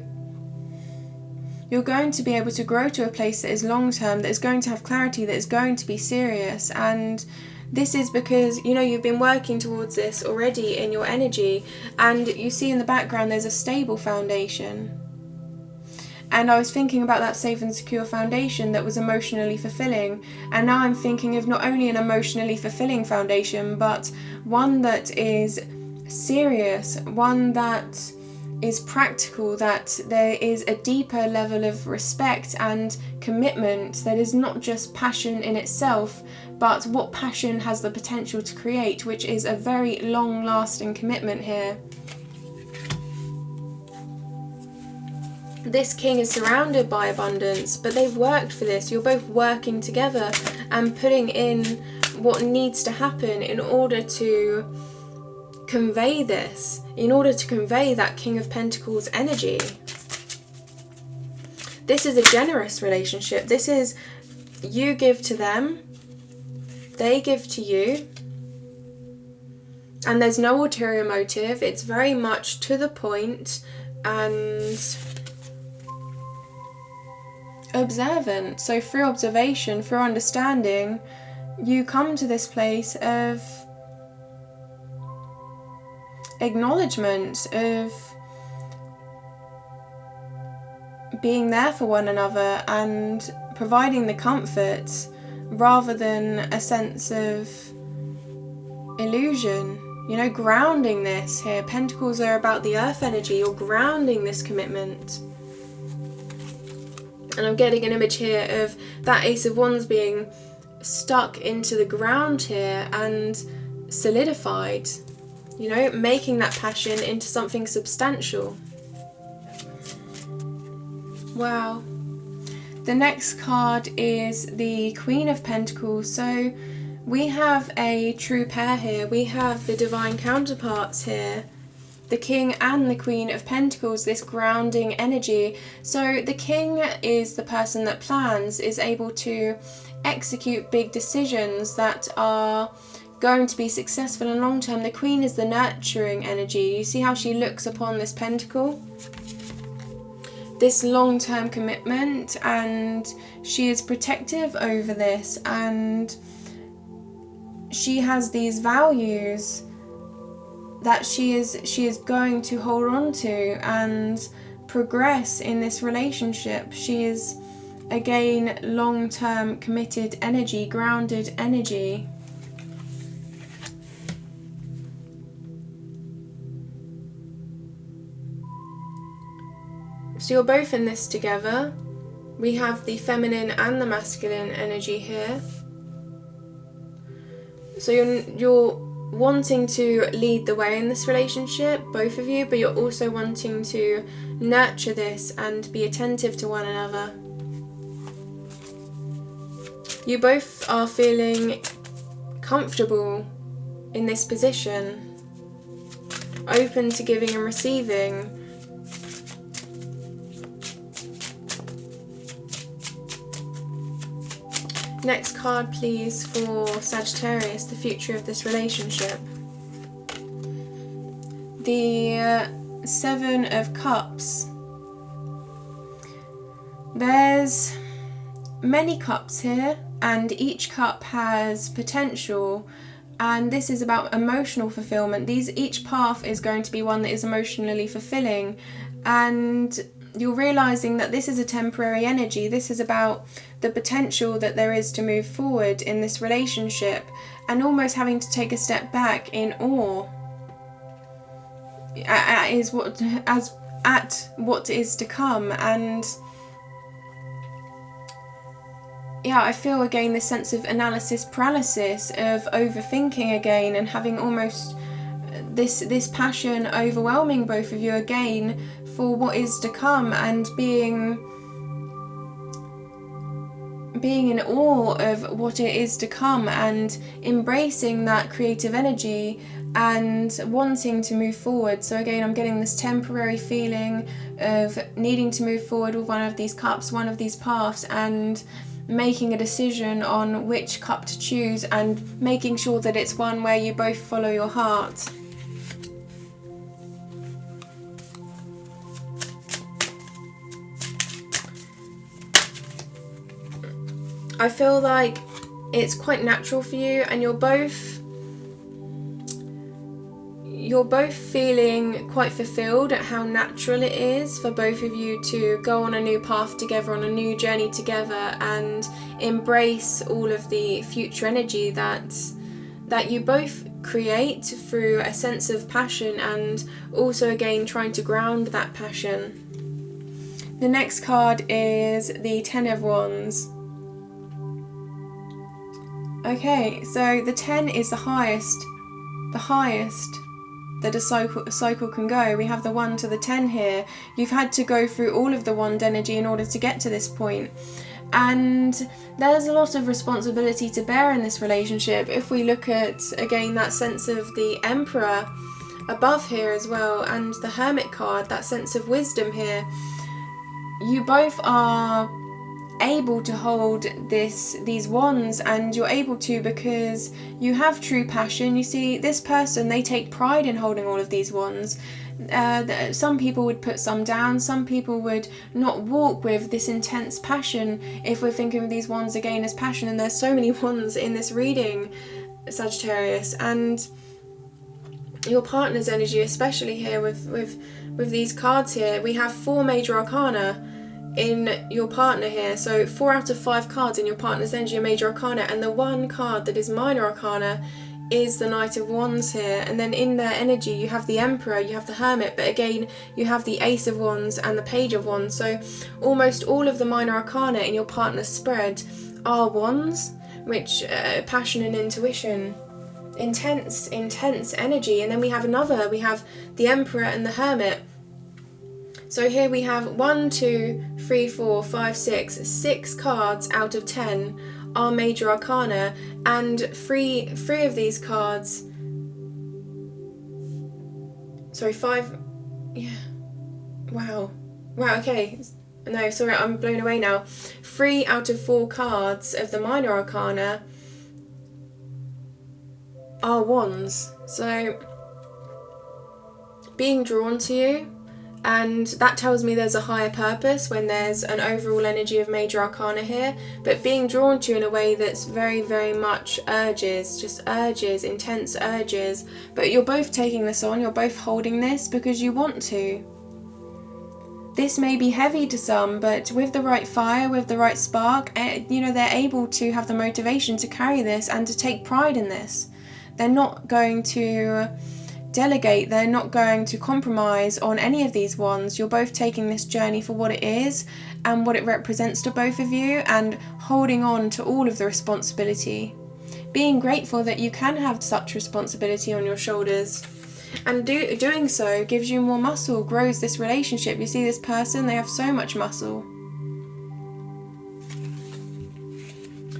you're going to be able to grow to a place that is long-term, that is going to have clarity, that is going to be serious. And this is because, you know, you've been working towards this already in your energy, and you see in the background there's a stable foundation. And I was thinking about that safe and secure foundation that was emotionally fulfilling. And now I'm thinking of not only an emotionally fulfilling foundation, but one that is serious, one that is practical, that there is a deeper level of respect and commitment that is not just passion in itself, but what passion has the potential to create, which is a very long-lasting commitment here. This king is surrounded by abundance, but they've worked for this. You're both working together and putting in what needs to happen in order to convey this, in order to convey that King of Pentacles energy. This is a generous relationship. This is you give to them, they give to you, and there's no ulterior motive. It's very much to the point and observant. So through observation, through understanding, you come to this place of acknowledgement, of being there for one another and providing the comfort rather than a sense of illusion. You know, grounding this here. Pentacles are about the earth energy. You're grounding this commitment. And I'm getting an image here of that Ace of Wands being stuck into the ground here and solidified, you know, making that passion into something substantial. Wow. The next card is the Queen of Pentacles. So we have a true pair here. We have the divine counterparts here. The King and the Queen of Pentacles, this grounding energy. So the King is the person that plans, is able to execute big decisions that are going to be successful and long term. The Queen is the nurturing energy. You see how she looks upon this pentacle? This long-term commitment, and she is protective over this, and she has these values that she is going to hold on to and progress in this relationship. She is, again, long-term committed energy, grounded energy. So you're both in this together. We have the feminine and the masculine energy here. So you're wanting to lead the way in this relationship, both of you, but you're also wanting to nurture this and be attentive to one another. You both are feeling comfortable in this position, open to giving and receiving. Next card, please, for Sagittarius, the future of this relationship. The Seven of Cups. There's many cups here, and each cup has potential, and this is about emotional fulfillment. Each path is going to be one that is emotionally fulfilling, and you're realizing that this is a temporary energy. This is about the potential that there is to move forward in this relationship, and almost having to take a step back in awe at what is to come. And yeah, I feel again this sense of analysis paralysis, of overthinking again, and having almost this passion overwhelming both of you again for what is to come, and being in awe of what it is to come, and embracing that creative energy and wanting to move forward. So again, I'm getting this temporary feeling of needing to move forward with one of these cups, one of these paths, and making a decision on which cup to choose, and making sure that it's one where you both follow your heart. I feel like it's quite natural for you, and you're you're both feeling quite fulfilled at how natural it is for both of you to go on a new path together, on a new journey together, and embrace all of the future energy that you both create through a sense of passion, and also again trying to ground that passion. The next card is the Ten of Wands. Okay, so the 10 is the highest that a cycle can go. We have the 1 to the 10 here. You've had to go through all of the wand energy in order to get to this point. And there's a lot of responsibility to bear in this relationship. If we look at, again, that sense of the Emperor above here as well, and the Hermit card, that sense of wisdom here, you both are able to hold these wands, and you're able to because you have true passion. You see, this person, they take pride in holding all of these wands. Some people would put some down, some people would not walk with this intense passion, if we're thinking of these wands again as passion. And there's so many wands in this reading, Sagittarius, and your partner's energy, especially here with these cards here. We have 4 major arcana in your partner here, so 4 out of 5 cards in your partner's energy are major arcana, and the 1 card that is minor arcana is the Knight of Wands here. And then in their energy you have the Emperor, you have the Hermit, but again you have the Ace of Wands and the Page of Wands. So almost all of the minor arcana in your partner's spread are wands, which passion and intuition, intense energy. And then we have the Emperor and the Hermit. So here we have 1, 2, 3, 4, 5, 6 cards out of 10 are major arcana, and three of these cards, sorry, 5, yeah, wow, okay, no, sorry, I'm blown away now. 3 out of 4 cards of the minor arcana are wands. So being drawn to you, and that tells me there's a higher purpose when there's an overall energy of major arcana here, but being drawn to you in a way that's very, very much urges, intense urges. But you're both taking this on, you're both holding this because you want to. This may be heavy to some, but with the right fire, with the right spark, they're able to have the motivation to carry this and to take pride in this. They're not going to delegate, they're not going to compromise on any of these wands. You're both taking this journey for what it is and what it represents to both of you, and holding on to all of the responsibility. Being grateful that you can have such responsibility on your shoulders. And doing so gives you more muscle, grows this relationship. You see this person, they have so much muscle.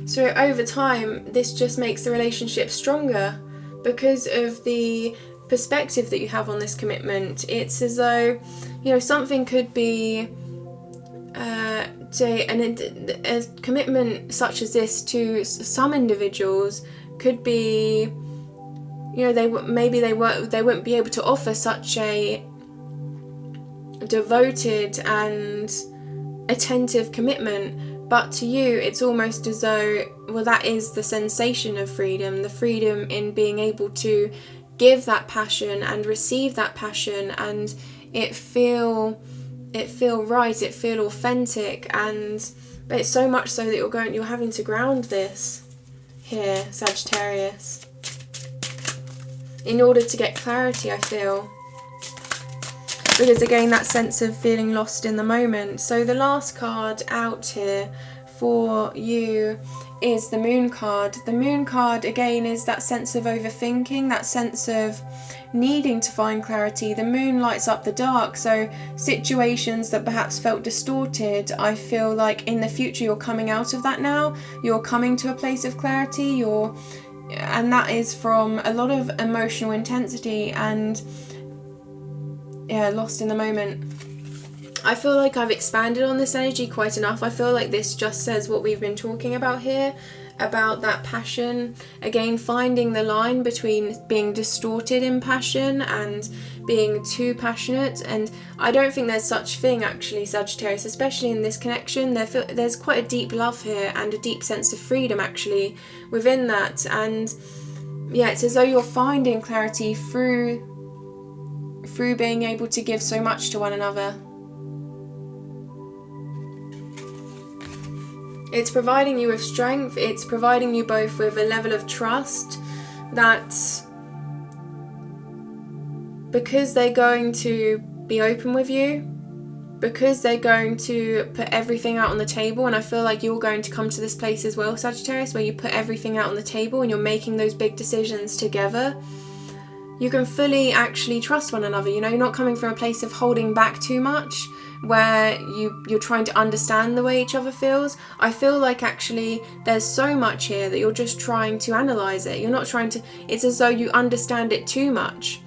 So over time, this just makes the relationship stronger because of the perspective that you have on this commitment. It's as though, something could be a commitment such as this to some individuals could be, they wouldn't be able to offer such a devoted and attentive commitment, but to you it's almost as though, well, that is the sensation of freedom, the freedom in being able to give that passion and receive that passion, and it feel right, it feel authentic. But it's so much so that you're having to ground this here, Sagittarius, in order to get clarity, I feel, because again, that sense of feeling lost in the moment. So the last card out here for you is the Moon card. The Moon card again is that sense of overthinking, that sense of needing to find clarity. The Moon lights up the dark, so situations that perhaps felt distorted, I feel like in the future you're coming out of that now. You're coming to a place of clarity, and that is from a lot of emotional intensity and lost in the moment. I feel like I've expanded on this energy quite enough. I feel like this just says what we've been talking about here, about that passion. Again, finding the line between being distorted in passion and being too passionate. And I don't think there's such thing, actually, Sagittarius, especially in this connection. There's quite a deep love here and a deep sense of freedom, actually, within that. And yeah, it's as though you're finding clarity through through being able to give so much to one another. It's providing you with strength, it's providing you both with a level of trust that because they're going to be open with you, because they're going to put everything out on the table, and I feel like you're going to come to this place as well, Sagittarius, where you put everything out on the table and you're making those big decisions together. You can fully actually trust one another, you know, you're not coming from a place of holding back too much, where you're trying to understand the way each other feels. I feel like actually there's so much here that you're just trying to analyze it. You're not trying to, it's as though you understand it too much,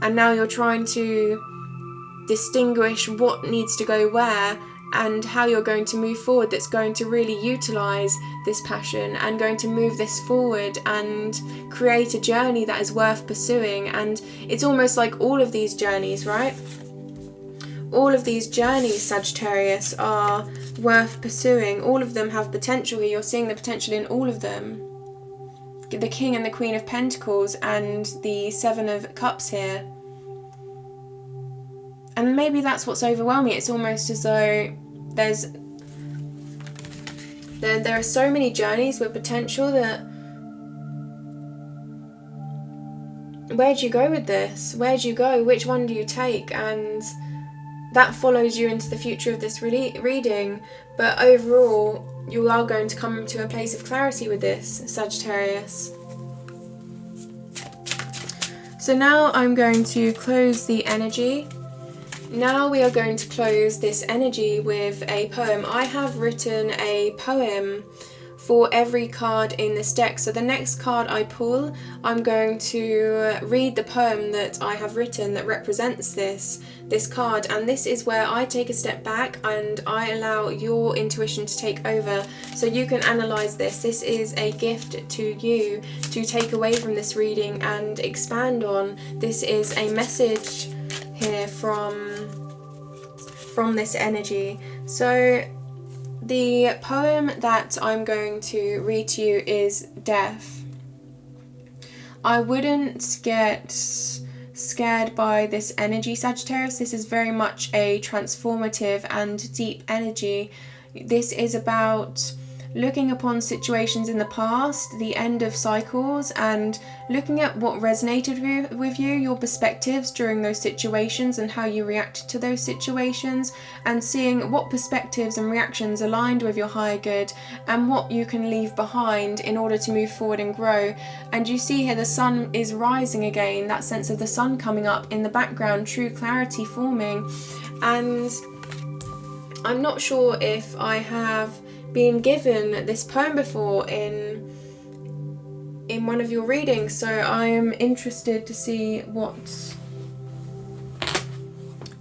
and now you're trying to distinguish what needs to go where and how you're going to move forward, that's going to really utilize this passion and going to move this forward and create a journey that is worth pursuing. And it's almost like all of these journeys, right? All of these journeys, Sagittarius, are worth pursuing. All of them have potential here. You're seeing the potential in all of them. The King and the Queen of Pentacles and the Seven of Cups here. And maybe that's what's overwhelming. It's almost as though there are so many journeys with potential that where do you go with this? Where do you go? Which one do you take? And that follows you into the future of this reading. But overall, you are going to come to a place of clarity with this, Sagittarius. So now I'm going to close the energy. Now we are going to close this energy with a poem. I have written a poem for every card in this deck. So the next card I pull, I'm going to read the poem that I have written that represents this card. And this is where I take a step back and I allow your intuition to take over so you can analyze this. This is a gift to you to take away from this reading and expand on. This is a message here from this energy. So the poem that I'm going to read to you is Death. I wouldn't get scared by this energy, Sagittarius. This is very much a transformative and deep energy. This is about looking upon situations in the past, the end of cycles, and looking at what resonated with you, your perspectives during those situations and how you reacted to those situations, and seeing what perspectives and reactions aligned with your higher good and what you can leave behind in order to move forward and grow. And you see here the sun is rising again, that sense of the sun coming up in the background, true clarity forming. And I'm not sure if I have been given this poem before in one of your readings, so I'm interested to see what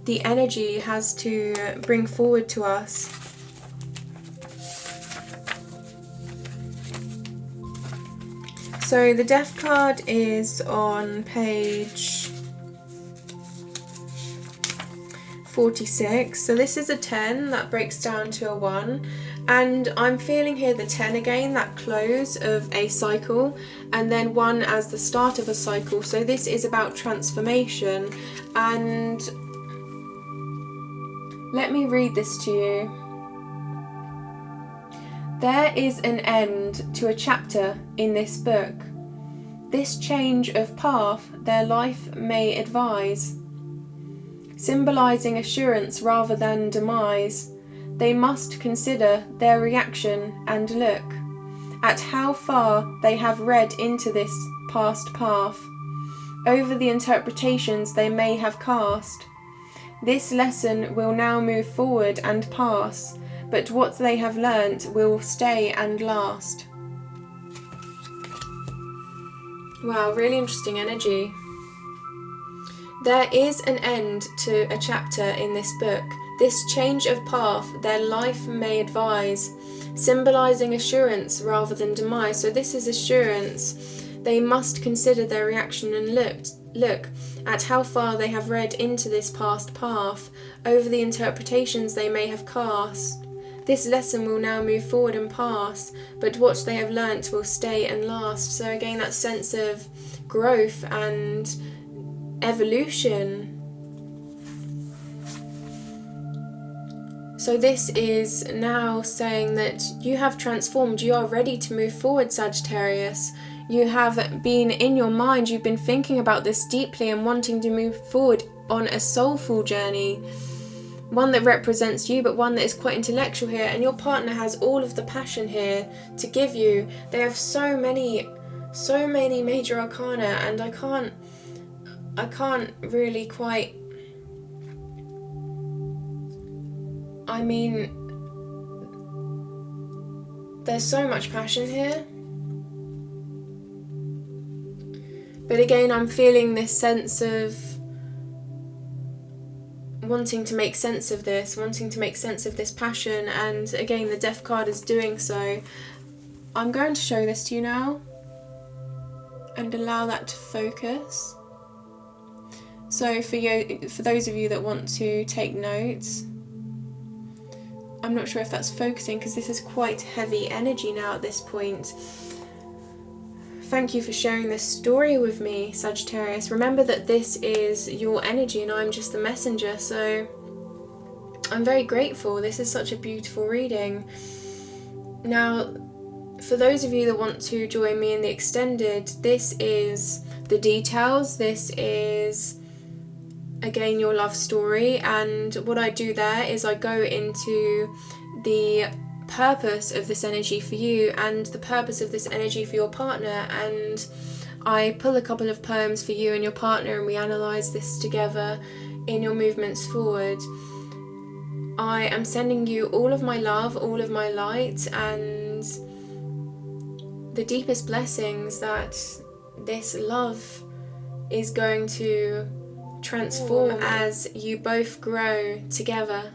the energy has to bring forward to us. So the Death card is on page 46. So this is a 10 that breaks down to a 1. And I'm feeling here the 10 again, that close of a cycle, and then 1 as the start of a cycle. So this is about transformation. And let me read this to you. There is an end to a chapter in this book. This change of path their life may advise, symbolizing assurance rather than demise. They must consider their reaction and look at how far they have read into this past path, over the interpretations they may have cast. This lesson will now move forward and pass, but what they have learnt will stay and last. Wow, really interesting energy. There is an end to a chapter in this book. This change of path their life may advise, symbolizing assurance rather than demise. So this is assurance. They must consider their reaction and look at how far they have read into this past path, over the interpretations they may have cast. This lesson will now move forward and pass, but what they have learnt will stay and last. So again, that sense of growth and evolution So this is now saying that you have transformed, you are ready to move forward, Sagittarius. You have been in your mind, you've been thinking about this deeply and wanting to move forward on a soulful journey. One that represents you, but one that is quite intellectual here. And your partner has all of the passion here to give you. They have so many major arcana, and I can't really quite... I mean, there's so much passion here. But again, I'm feeling this sense of wanting to make sense of this, passion, and again, the Death card is doing so. I'm going to show this to you now and allow that to focus. So for those of you that want to take notes, I'm not sure if that's focusing because this is quite heavy energy now at this point. Thank you for sharing this story with me, Sagittarius. Remember that this is your energy and I'm just the messenger, so I'm very grateful. This is such a beautiful reading. Now, for those of you that want to join me in the extended, this is the details. This is, again, your love story, and what I do there is I go into the purpose of this energy for you and the purpose of this energy for your partner, and I pull a couple of poems for you and your partner, and we analyse this together in your movements forward. I am sending you all of my love, all of my light, and the deepest blessings that this love is going to transform as you both grow together.